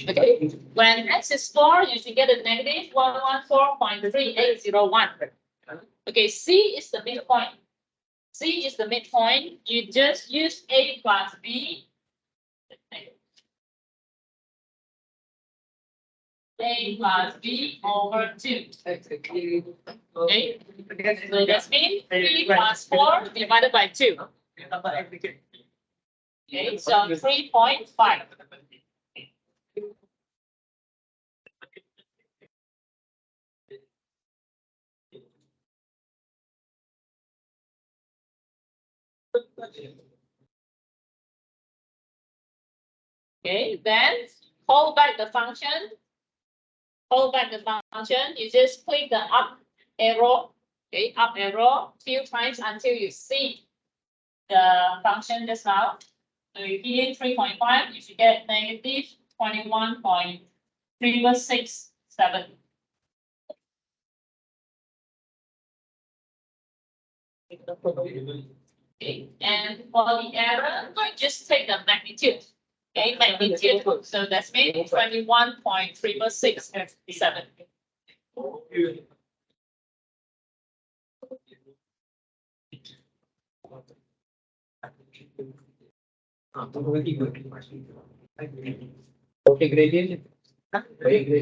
Okay, when x is 4, you should get a negative 114.3801. Okay, C is the midpoint. C is the midpoint. You just use A plus B. A plus B over 2. Okay, so that's mean 3 plus 4 divided by 2. Okay, so 3.5. Okay, then hold back the function. Hold back the function. You just click the up arrow. Okay, up arrow few times until you see the function just now. So you key in 3.5, you should get negative 21.367. Okay, and for the error, I just take the magnitude. Okay, magnitude. So that's means 21.367. Okay, gradient. Okay, gradient.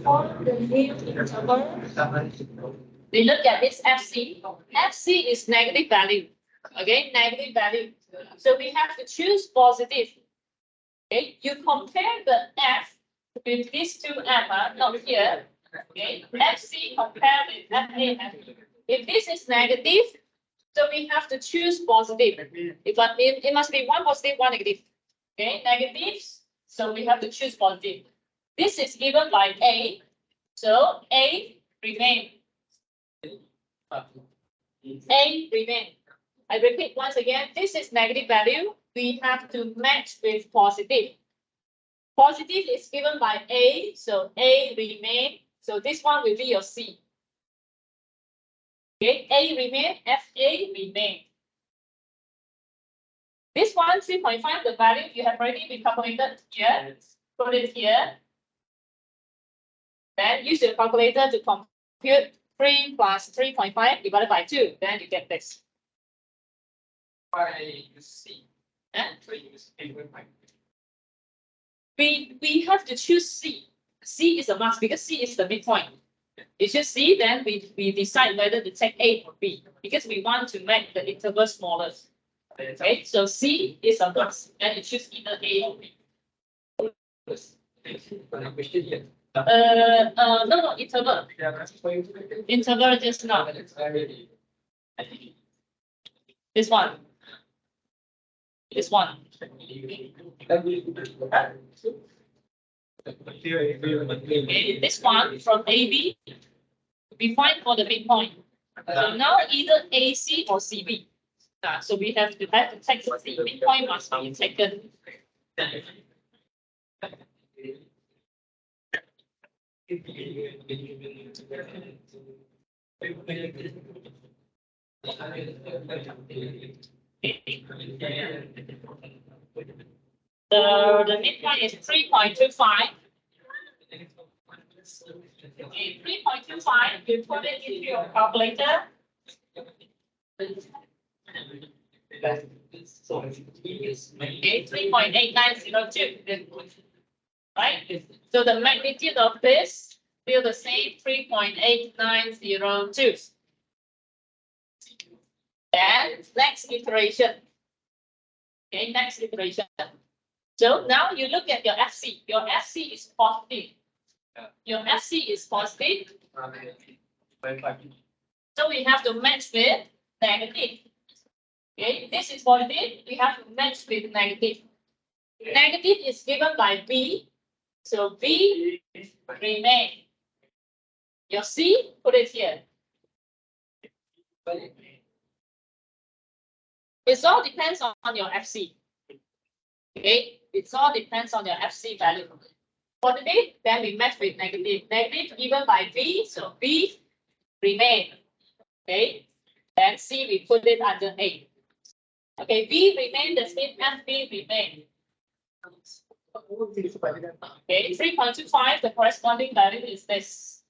For the new interval, we look at this FC. FC is negative value. Okay, negative value. So we have to choose positive. Okay, you compare the F with these two F, not here. Okay, FC compare with FA. If this is negative, so we have to choose positive. It must be one positive, one negative. Okay, negatives. So we have to choose positive. This is given by A. So A remain. A remain. I repeat once again, this is negative value. We have to match with positive. Positive is given by A, so A remain. So this one will be your C. Okay, A remain, FA remain. This one, 3.5, the value you have already been calculated here. Put it here. Then use your calculator to compute 3 plus 3.5 divided by 2. Then you get this. C. Eh? We have to choose C. C is a must because C is the midpoint. You choose C, then we decide whether to take A or B because we want to make the interval smaller. Okay, so C is a must, and you choose either A or B. No, interval. Interval just now. This one. This one. Okay, this one from AB, we find for the midpoint. So now either AC or CB. So we have to take the midpoint must be taken. The midpoint is 3.25. Okay, 3.25, you put it into your calculator. Okay, 3.8902. Right? So the magnitude of this still the same, 3.8902. And next iteration. Okay, next iteration. So now you look at your FC. Your FC is positive. Your FC is positive. So we have to match with negative. Okay, this is positive. We have to match with negative. Negative is given by B. So B remain. Your C, put it here. It all depends on your FC. Okay, it all depends on your FC value. Positive, then we match with negative. Negative given by B, so B remain. Okay, then C we put it under A. Okay, B remain the same as B remain. Okay, 3.25, the corresponding value is this.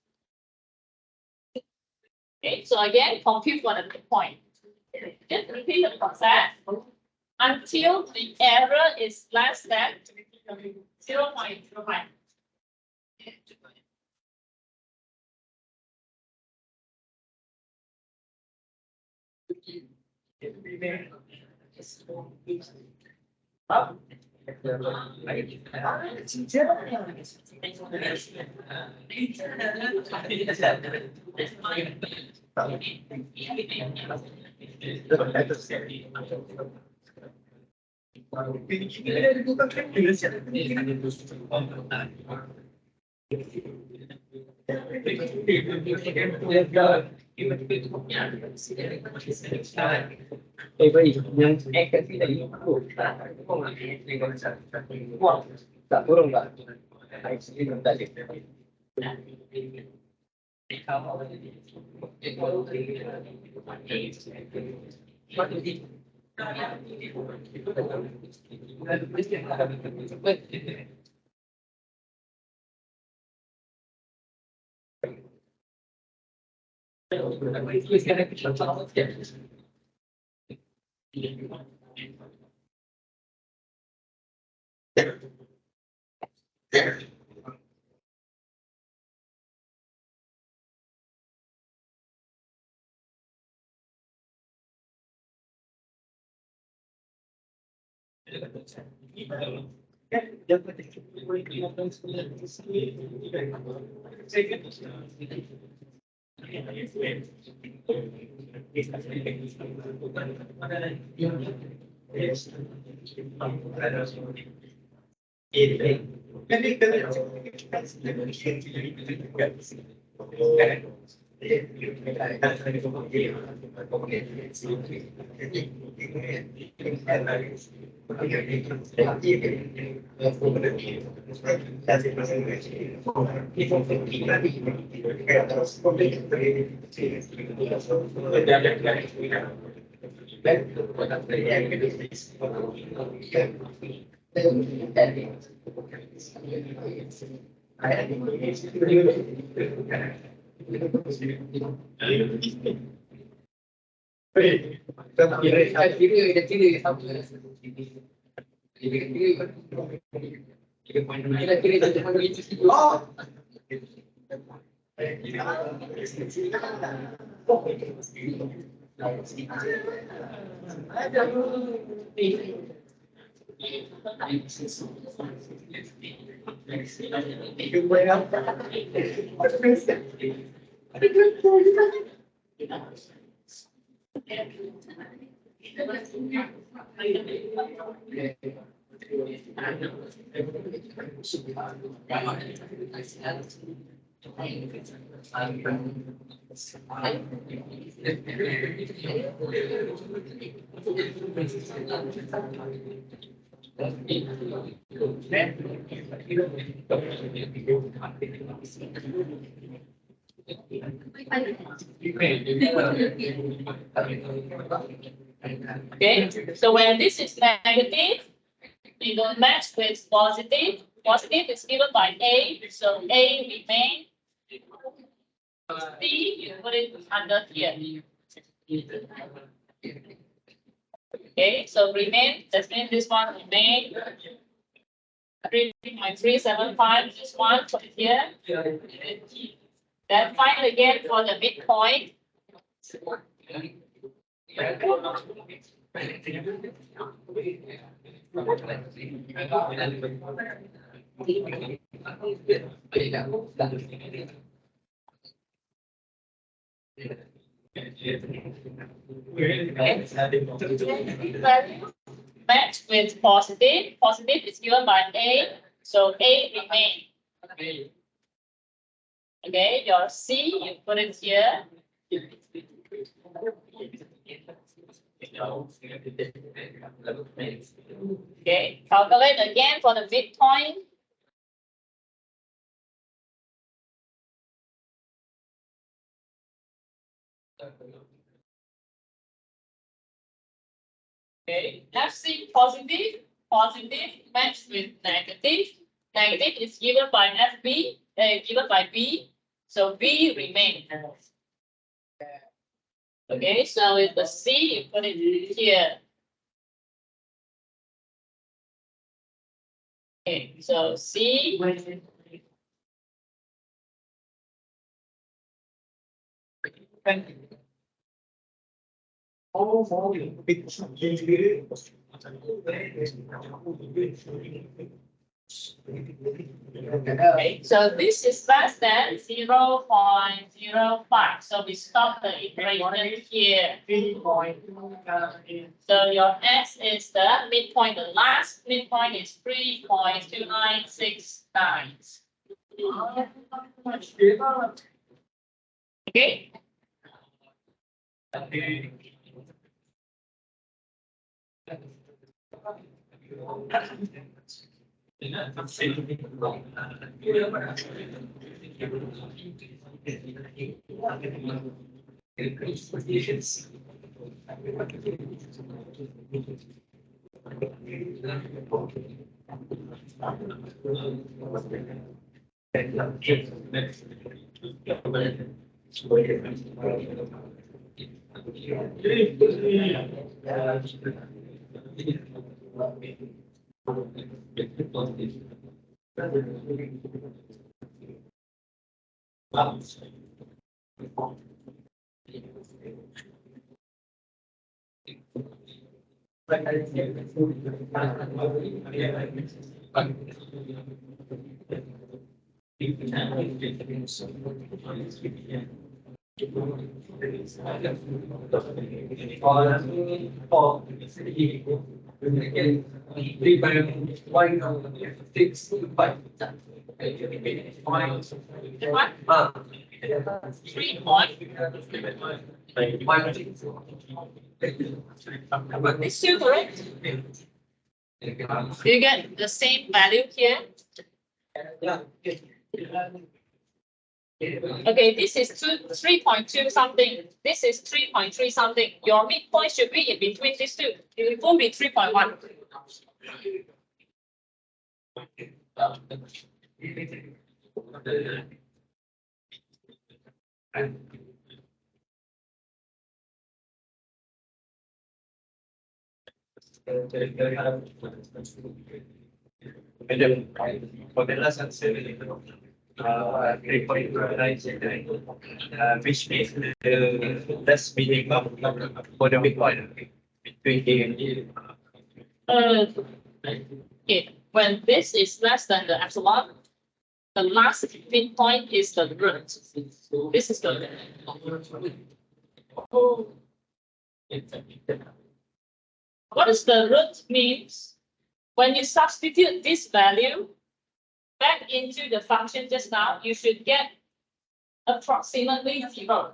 Okay, so again, compute for the midpoint. Just repeat the process until the error is less than 0.05. Thì bây giờ nhân cái đấy của không là cái gọi là wow là của đồng bạn hãy sử dụng đại dịch Okay, so when this is negative, you don't match with positive. Positive is given by A, so A remain. B, you put it under here. Okay, so remain, that means this one remain. 3.375, this one, put it here. Then find again for the midpoint. Value match with positive. Positive is given by A, so A remain. Okay, your C, you put it here. Okay, calculate again for the midpoint. Okay, FC positive, positive matched with negative. Negative is given by FB, given by B, so B remains. Okay, so with the C, you put it here. Okay, so C. Okay, so this is less than 0.05. So we stop the iteration here. So your S is the midpoint. The last midpoint is 3.2969. Okay. 3 point. It's still correct. You get the same value here. Okay, this is 3.2 something. This is 3.3 something. Your midpoint should be in between these two. It won't be 3.1. For the last answer, which means the less minimum for the midpoint between the Okay, when this is less than the epsilon, the last midpoint is the root. This is the what does the root means? When you substitute this value back into the function just now, you should get approximately 0.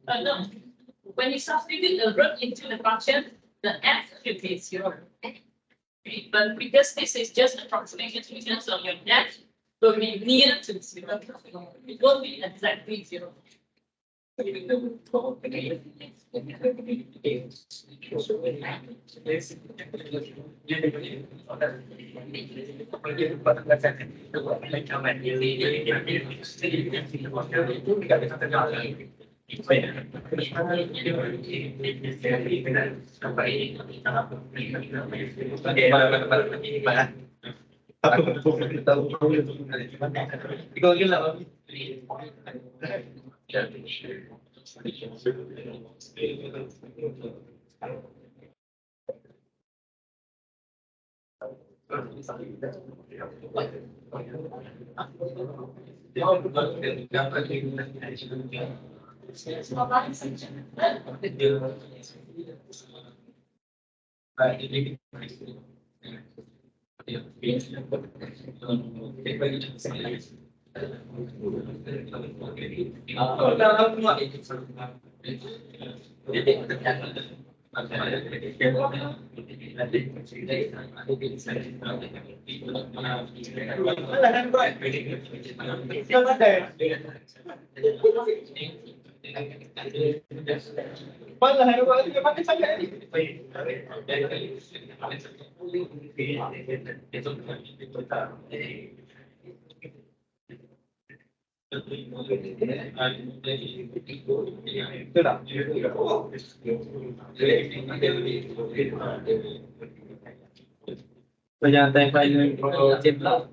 No. When you substitute the root into the function, the f should be 0. But because this is just approximation function, so your f will be near to 0. It won't be exactly 0. Bây giờ tay quay trên lớp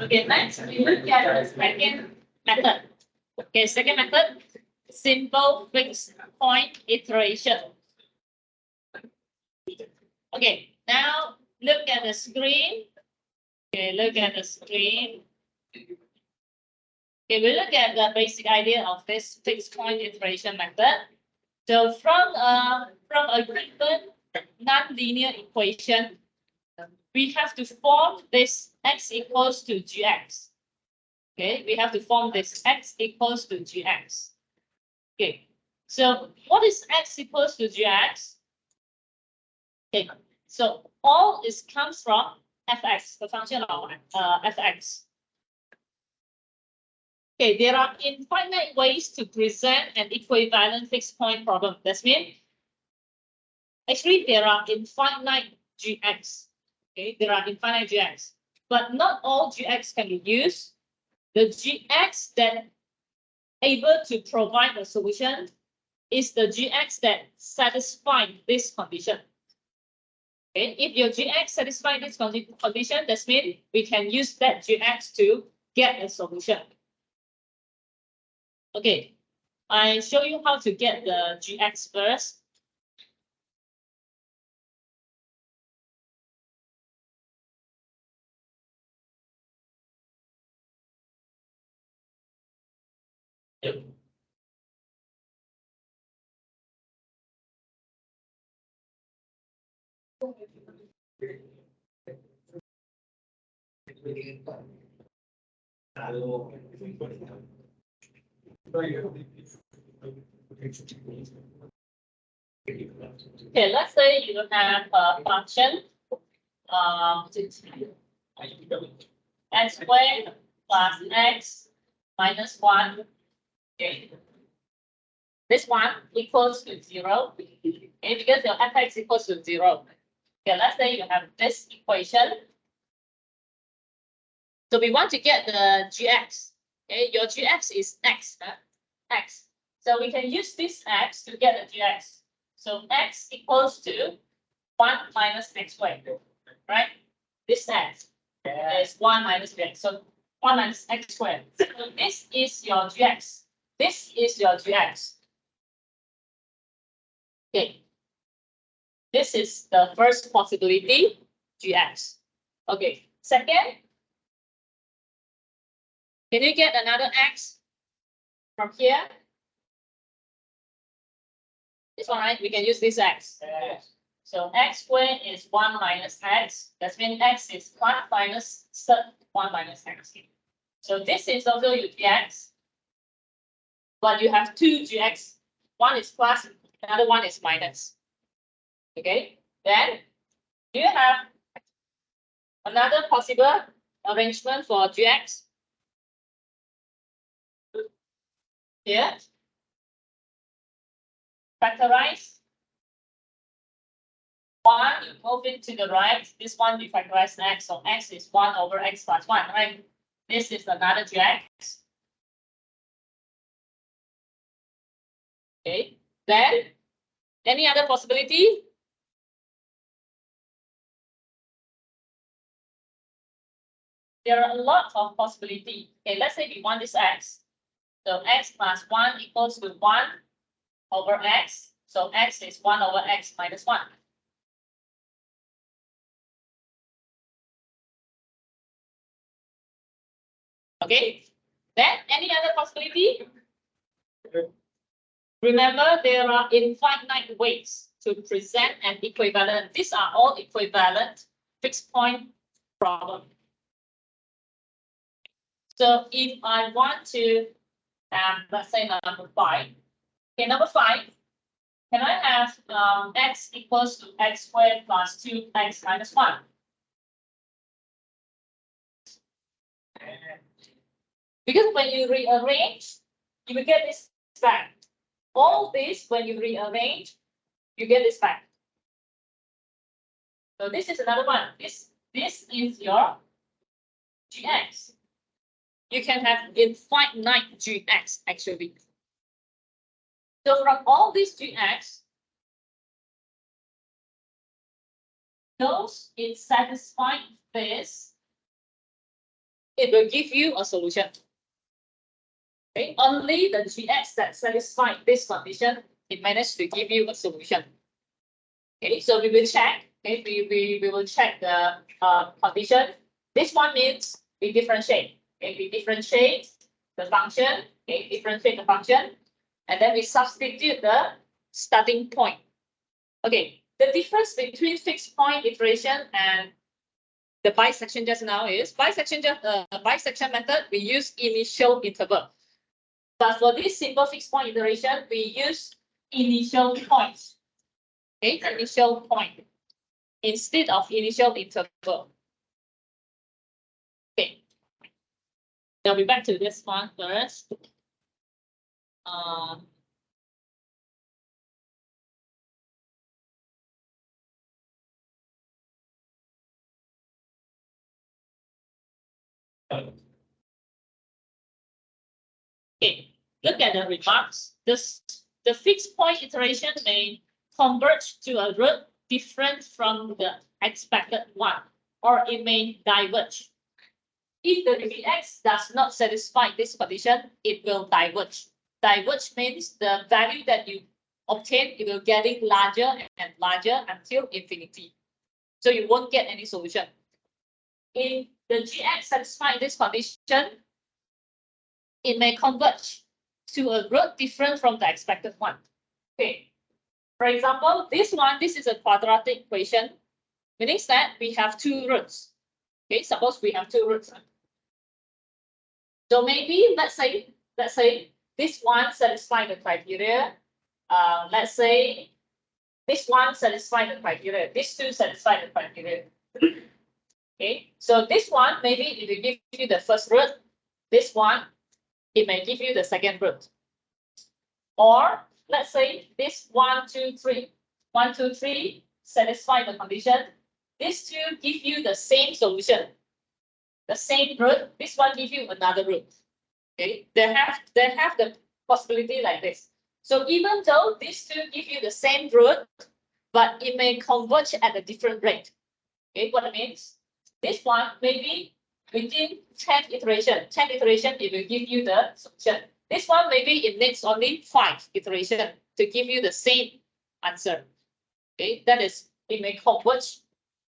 Okay, next we look at the second method. Okay, second method, simple fixed point iteration. Okay, now look at the screen. Okay, look at the screen. Okay, we look at the basic idea of this fixed point iteration method. So from a given nonlinear equation, we have to form this x equals to gx. Okay, we have to form this x equals to gx. Okay, so what is x equals to gx? Okay, so all is comes from fx, the function of fx. Okay, there are infinite ways to present an equivalent fixed point problem. That means actually there are infinite gx. Okay, there are infinite gx, but not all gx can be used. The gx that able to provide a solution is the gx that satisfies this condition. Okay, if your gx satisfies this condition, that means we can use that gx to get a solution. Okay, I show you how to get the gx first. Okay, let's say you have a function x squared plus x minus 1. Okay. This one equals to 0. Okay, because your fx equals to 0. Okay, let's say you have this equation. So we want to get the gx. Okay, your gx is x. X. So we can use this x to get the gx. So x equals to 1 minus x squared. Right? This x is 1 minus x. So 1 minus x squared. So this is your gx. This is your gx. Okay. This is the first possibility, gx. Okay. Second, can you get another x from here? This one, right? We can use this x. Yes. So x squared is 1 minus x. That means x is 1 minus 1 minus x. So this is also your gx. but you have two gx. One is plus, another one is minus. Okay, then do you have another possible arrangement for gx? Here, factorize. One, you move it to the right. This one, you factorize x. So x is 1 over x plus 1, right? This is another gx. Okay, then any other possibility? There are a lot of possibility. Okay, let's say we want this x. So x plus 1 equals to 1 over x. So x is 1 over x minus 1. Okay, then any other possibility? Remember, there are infinite ways to present an equivalent. These are all equivalent fixed point problem. So if I want to let's say number 5. Okay, number 5. Can I have x equals to x squared plus 2x minus 1? Because when you rearrange, you will get this back. All this, when you rearrange, you get this back. So this is another one. This is your gx. You can have infinite gx actually. So from all these gx, those it satisfies this, it will give you a solution. Okay, only the gx that satisfies this condition, it managed to give you a solution. Okay, so we will check. Okay, we will check the condition. This one means we differentiate. Okay, we differentiate the function. Okay, differentiate the function, and then we substitute the starting point. Okay, the difference between fixed point iteration and the bisection just now is bisection method. We use initial interval. But for this simple fixed point iteration, we use initial points. Okay, initial point instead of initial interval. Okay, I'll be back to this one first. Okay, look at the remarks. The fixed point iteration may converge to a root different from the expected one, or it may diverge. If the gx does not satisfy this condition, it will diverge. Diverge means the value that you obtain, it will getting larger and larger until infinity. So you won't get any solution. If the gx satisfies this condition, it may converge to a root different from the expected one. Okay. For example, this is a quadratic equation, meaning that we have two roots. Okay, suppose we have two roots. So maybe let's say this one satisfies the criteria. Let's say this one satisfies the criteria. These two satisfy the criteria. Okay, so this one maybe it will give you the first root. This one it may give you the second root. Or let's say this 1, 2, 3, 1, 2, 3 satisfy the condition. These two give you the same solution, the same root. This one give you another root. Okay, they have the possibility like this. So even though these two give you the same root, but it may converge at a different rate. Okay, what it means? This one maybe within 10 iteration, it will give you the solution. This one maybe it needs only 5 iteration to give you the same answer. Okay, that is, it may converge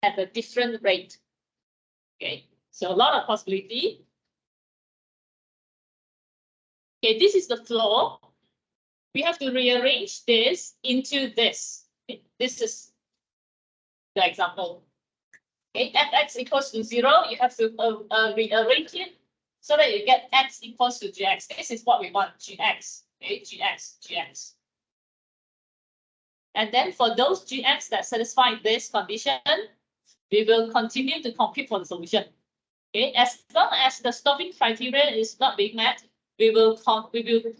at a different rate. Okay, so a lot of possibility. Okay, this is the flow. We have to rearrange this into this. This is the example. Okay, fx equals to 0, you have to rearrange it so that you get x equals to gx. This is what we want, gx. Okay, gx. And then for those gx that satisfy this condition, we will continue to compute for the solution. Okay, as long as the stopping criteria is not being met, we will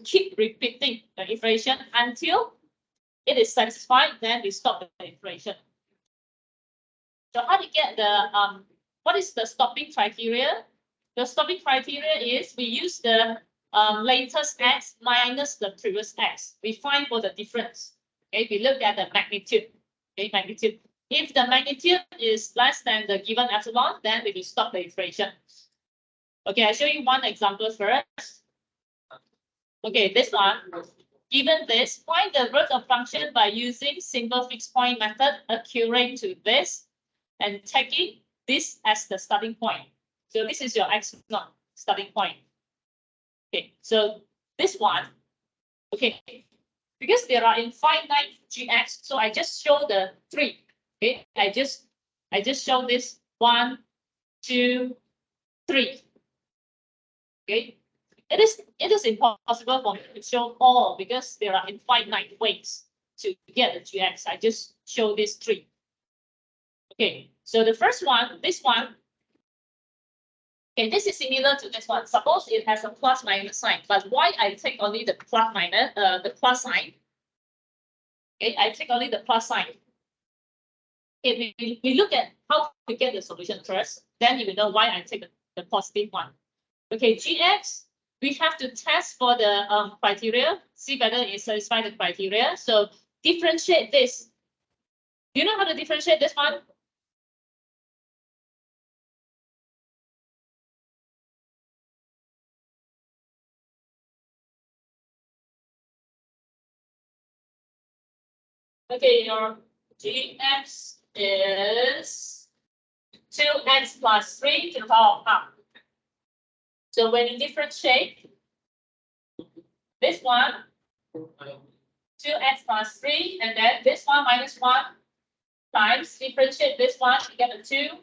keep repeating the iteration until it is satisfied. Then we stop the iteration. So how do you get the what is the stopping criteria? The stopping criteria is we use the latest x minus the previous x. We find for the difference. Okay, we look at the magnitude. Okay, magnitude. If the magnitude is less than the given epsilon, then we will stop the iteration. Okay, I'll show you one example first. Okay, this one. Given this, find the root of function by using single fixed point method occurring to this and taking this as the starting point. So this is your x naught starting point. Okay, so this one, okay, because there are infinite gx, so I just show the 3. Okay, I just show this 1, 2, 3. Okay, it is impossible for me to show all because there are infinite ways to get the gx. I just show this 3. Okay, so the first one, this one, okay, this is similar to this one. Suppose it has a plus minus sign, but why I take only the plus minus, the plus sign? Okay, I take only the plus sign. Okay, we look at how to get the solution first, then you will know why I take the positive one. Okay, gx, we have to test for the criteria, see whether it satisfies the criteria. So differentiate this. Do you know how to differentiate this one? Okay, your gx is 2x plus 3 to the power of half. So when you differentiate this one, 2x plus 3, and then this one minus 1 times differentiate this one, you get a 2.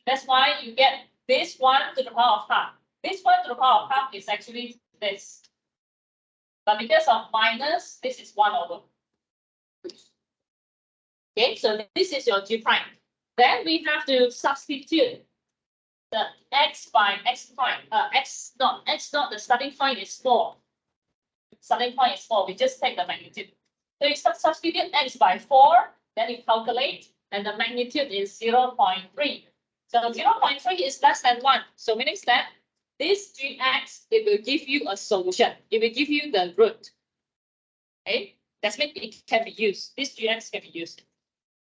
That's why you get this one to the power of half. This one to the power of half is actually this. But because of minus, this is 1 over. Okay, so this is your g prime. Then we have to substitute the x by x prime. X naught, the starting point is 4. Starting point is 4. We just take the magnitude. So you substitute x by 4, then you calculate, and the magnitude is 0.3. So 0.3 is less than 1. So meaning that this gx, it will give you a solution. It will give you the root. Okay, that means it can be used. This gx can be used.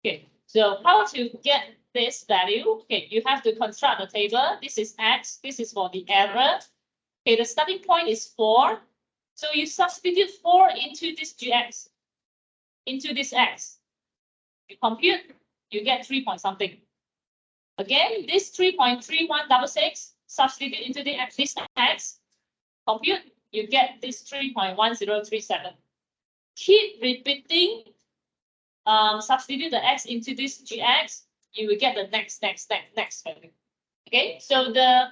Okay, so how to get this value? Okay, you have to construct a table. This is x. This is for the error. Okay, the starting point is 4. So you substitute 4 into this gx, into this x. You compute, you get 3 point something. Again, this 3.3166, substitute into the x, this x, compute, you get this 3.1037. Keep repeating, substitute the x into this gx, you will get the next value. Okay, so the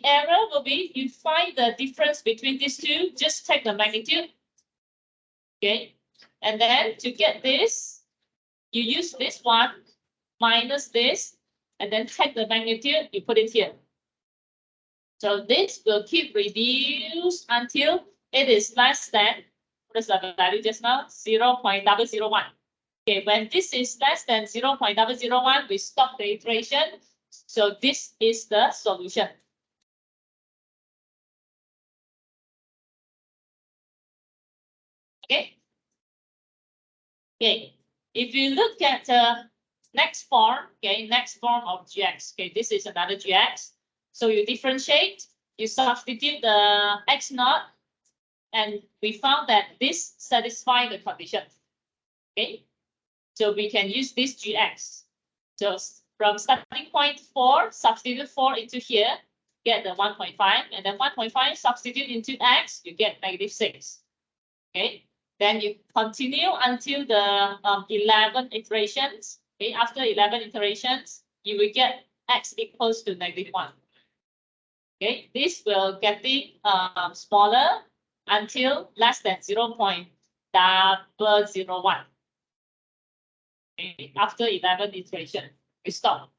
error will be you find the difference between these two, just take the magnitude. Okay, and then to get this, you use this one minus this, and then take the magnitude, you put it here. So this will keep reduced until it is less than, what is the value just now? 0.001. Okay, when this is less than 0.001, we stop the iteration. So this is the solution. Okay. Okay. If you look at the next form, okay, next form of gx. Okay, this is another gx. So you differentiate, you substitute the x naught, and we found that this satisfies the condition. Okay. So we can use this gx. So from starting point 4, substitute 4 into here, get the 1.5, and then 1.5 substitute into x, you get -6. Okay, then you continue until the 11 iterations. Okay, after 11 iterations, you will get x equals to -1. Okay, this will getting smaller until less than 0.001. Okay. After 11 iteration, we stop.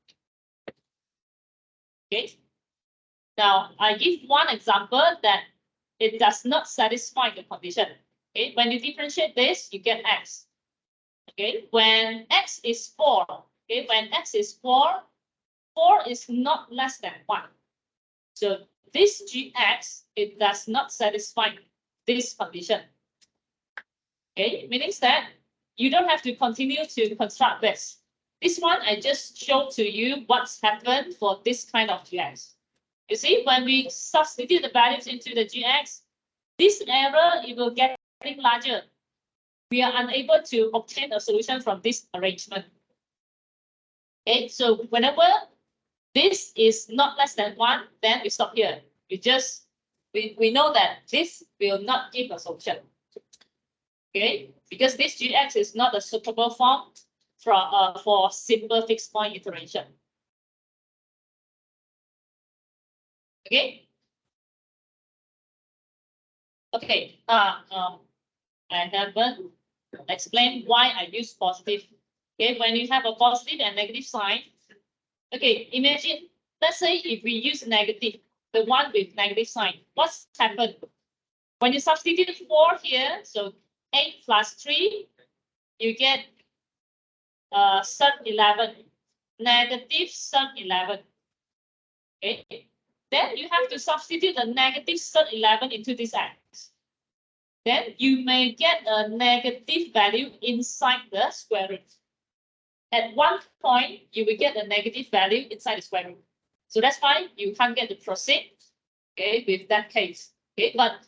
Okay. Now I give one example that it does not satisfy the condition. Okay. When you differentiate this, you get x. Okay. When x is 4, okay, when x is 4, 4 is not less than 1. So this gx, it does not satisfy this condition. Okay, meaning that you don't have to continue to construct this. This one, I just showed to you what's happened for this kind of gx. You see, when we substitute the values into the gx, this error, it will get larger. We are unable to obtain a solution from this arrangement. Okay, so whenever this is not less than 1, then we stop here. We know that this will not give a solution. Okay, because this gx is not a suitable form for simple fixed point iteration. Okay. Okay. I haven't explained why I use positive. Okay, when you have a positive and negative sign. Okay, imagine, let's say if we use negative, the one with negative sign, what's happened? When you substitute 4 here, so 8 plus 3, you get sub 11, negative sub 11. Okay, then you have to substitute the negative sub 11 into this x. Then you may get a negative value inside the square root. At one point, you will get a negative value inside the square root. So that's why you can't get to proceed, okay, with that case. Okay, but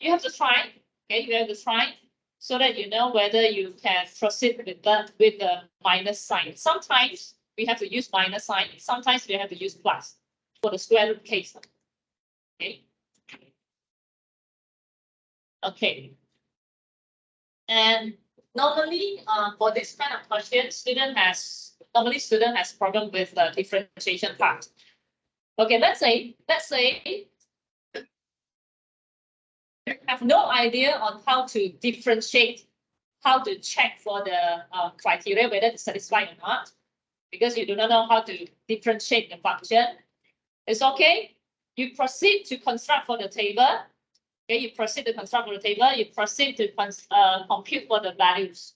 you have to try. Okay, you have to try so that you know whether you can proceed with the minus sign. Sometimes we have to use minus sign. Sometimes we have to use plus for the square root case. Okay. Okay. And normally, for this kind of question, student has problem with the differentiation part. Okay, let's say you have no idea on how to differentiate, how to check for the criteria whether it's satisfied or not, because you do not know how to differentiate the function. It's okay. You proceed to construct for the table. Okay, you proceed to construct for the table. You proceed to compute for the values.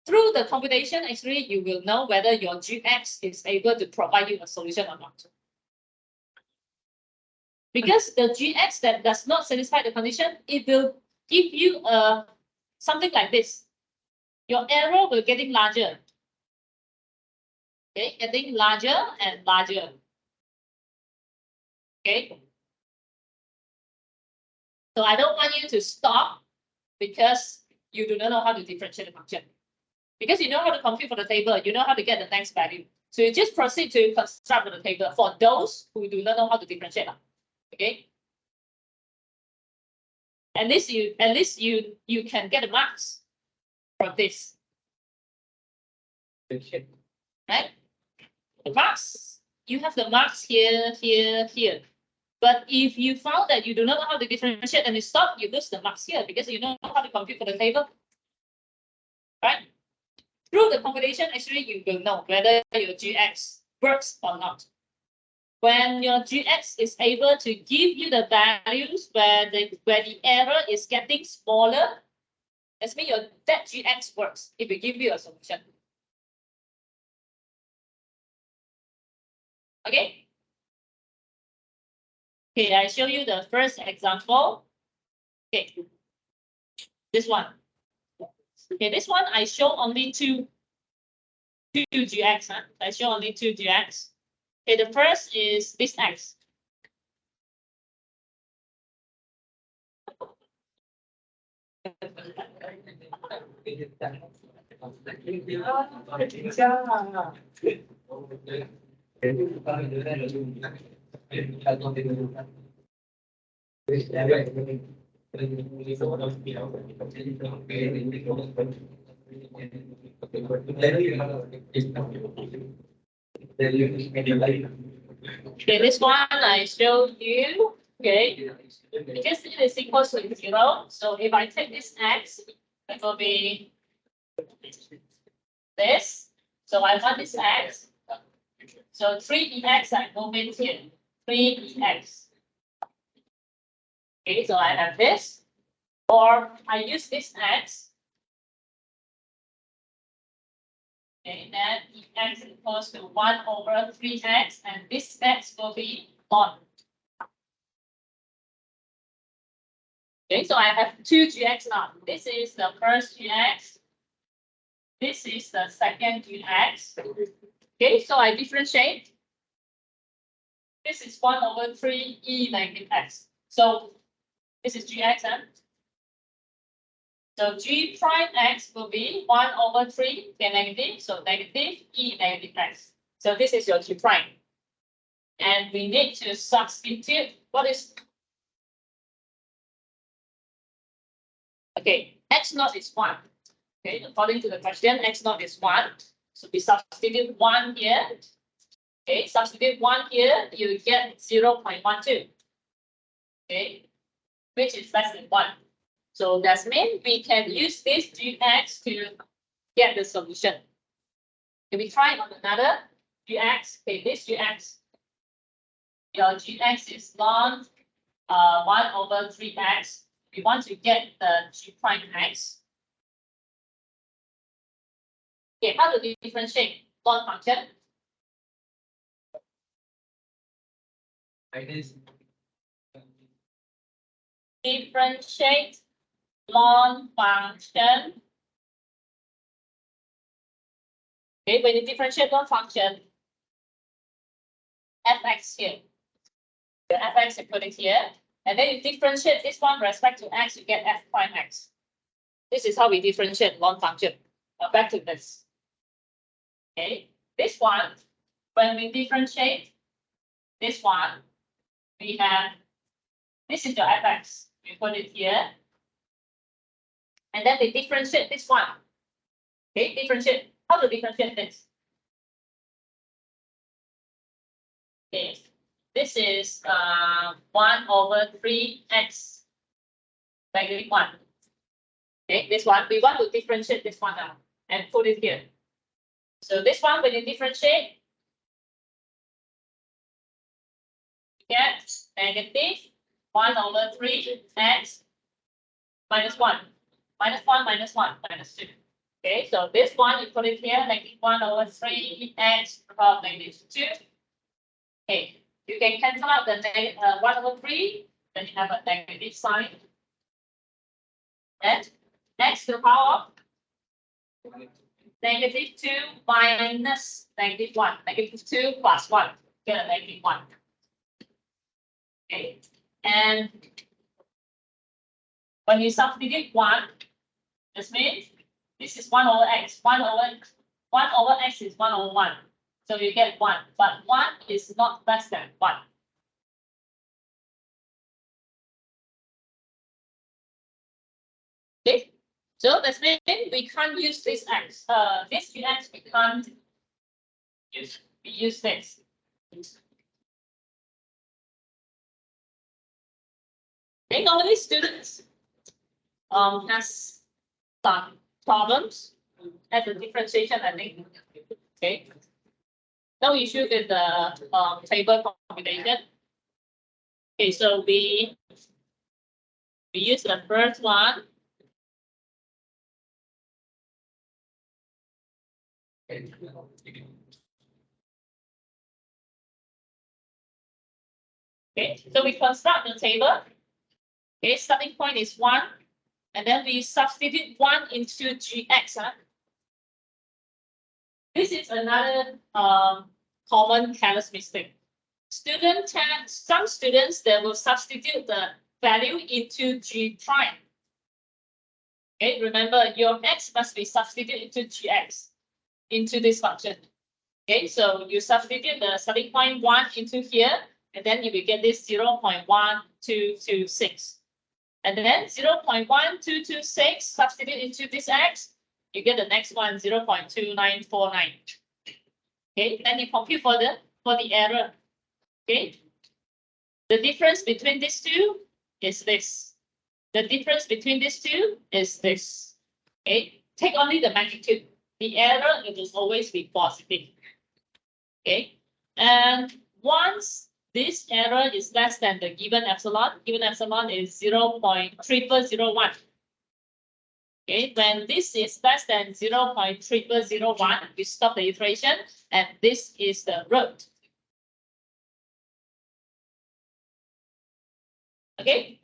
Through the computation, actually, you will know whether your gx is able to provide you a solution or not. Because the gx that does not satisfy the condition, it will give you something like this. Your error will getting larger. Okay, getting larger and larger. Okay. So I don't want you to stop because you do not know how to differentiate the function. Because you know how to compute for the table, you know how to get the next value. So you just proceed to construct for the table for those who do not know how to differentiate. Okay. At least you can get the marks from this. Right? The marks, you have the marks here, here, here. But if you found that you do not know how to differentiate and you stop, you lose the marks here because you know how to compute for the table. Right? Through the computation, actually, you will know whether your gx works or not. When your gx is able to give you the values where the error is getting smaller, that means that gx works. It will give you a solution. Okay. Okay, I show you the first example. Okay, this one. Okay, this one I show only two gx. Huh? I show only two gx. Okay, the first is this x. Okay, this one I showed you. Okay, because it is equal to 0. So if I take this x, it will be this. So I want this x. So 3ex I move it here. 3ex. Okay, so I have this. Or I use this x. Okay, then x equals to 1 over 3x, and this x will be 1. Okay, so I have two gx now. This is the first gx. This is the second gx. Okay, so I differentiate. This is 1 over 3 e negative x. So this is gx, and so g prime x will be 1 over 3 negative, so negative e negative x. So this is your g prime. And we need to substitute what is. Okay, x naught is 1. Okay, according to the question, x naught is 1. So we substitute 1 here. Okay, substitute 1 here, you get 0.12. Okay, which is less than 1. So that means we can use this gx to get the solution. If we try on another gx, okay, this gx, your gx is ln 1 over 3x. We want to get the g prime x. Okay, how do we differentiate ln function? Differentiate ln function. Okay, when you differentiate ln function, fx here, the fx you put it here, and then you differentiate this one with respect to x, you get f prime x. This is how we differentiate ln function. Back to this. Okay, this one, when we differentiate this one, we have, this is your fx. We put it here. And then they differentiate this one. Okay, differentiate. How to differentiate this? Okay, this is 1 over 3x negative 1. Okay, this one, we want to differentiate this one now and put it here. So this one, when you differentiate, you get negative 1 over 3x minus 1. Minus 1, minus 1, minus 2. Okay, so this one, you put it here, negative 1 over 3x about negative 2. Okay, you can cancel out the 1 over 3, then you have a negative sign. And x to the power of negative 2 minus negative 1. Negative 2 plus 1, get a negative 1. Okay, and when you substitute 1, this means this is 1 over x. 1 over x is 1 over 1. So you get 1, but 1 is not less than 1. Okay, so that means we can't use this x. This x we can't use. We use this. Okay, normally students has some problems at the differentiation, I think. Okay. No issue with the table combination. Okay, so we use the first one. Okay, so we construct the table. Okay, starting point is 1, and then we substitute 1 into gx. This is another common careless mistake. Some students, they will substitute the value into g prime. Okay, remember your x must be substituted into gx, into this function. Okay, so you substitute the starting point 1 into here, and then you will get this 0.1226. And then 0.1226 substitute into this x, you get the next one 0.2949. Okay, then you compute for the error. Okay, The difference between these two is this. The difference between these two is this. Okay, take only the magnitude. The error, it will always be positive. Okay, and once this error is less than the given epsilon is 0.0001. Okay, when this is less than 0.0001, we stop the iteration, and this is the root. Okay,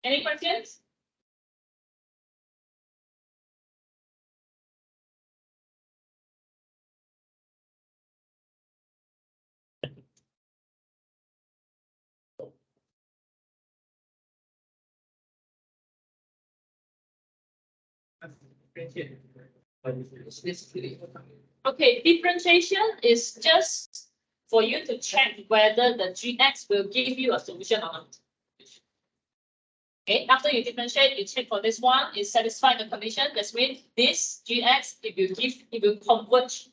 any questions? Okay, differentiation is just for you to check whether the GX will give you a solution or not. Okay, after you differentiate, you check for this one, it satisfies the condition. That means this GX, it will converge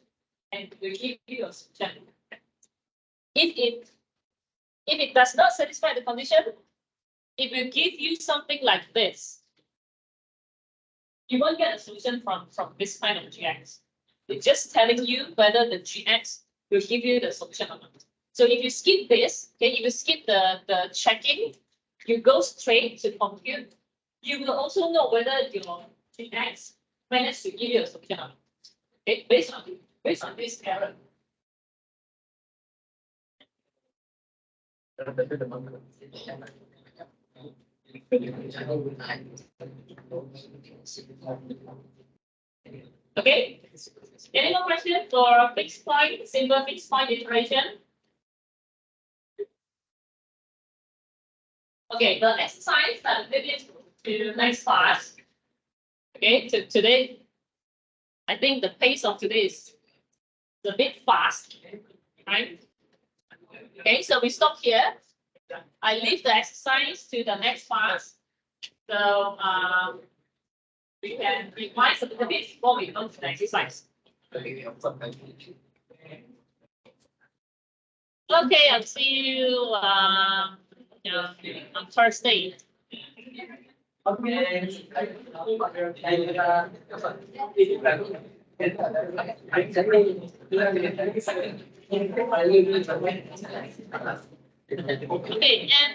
and it will give you a solution. If it does not satisfy the condition, it will give you something like this. You won't get a solution from this kind of GX. It's just telling you whether the GX will give you the solution or not. So if you skip this, okay, if you skip the checking, you go straight to compute, you will also know whether your GX managed to give you a solution or not. Okay, based on this error. Okay, any more questions for fixed point, simple fixed point iteration? Okay, the exercise that we did to the next class. Okay, today, I think the pace of today is a bit fast, right? Okay, so we stop here. I leave the exercise to the next class. So we can revise a little bit before we go to the exercise. Okay, I'll see you on Thursday. Okay, and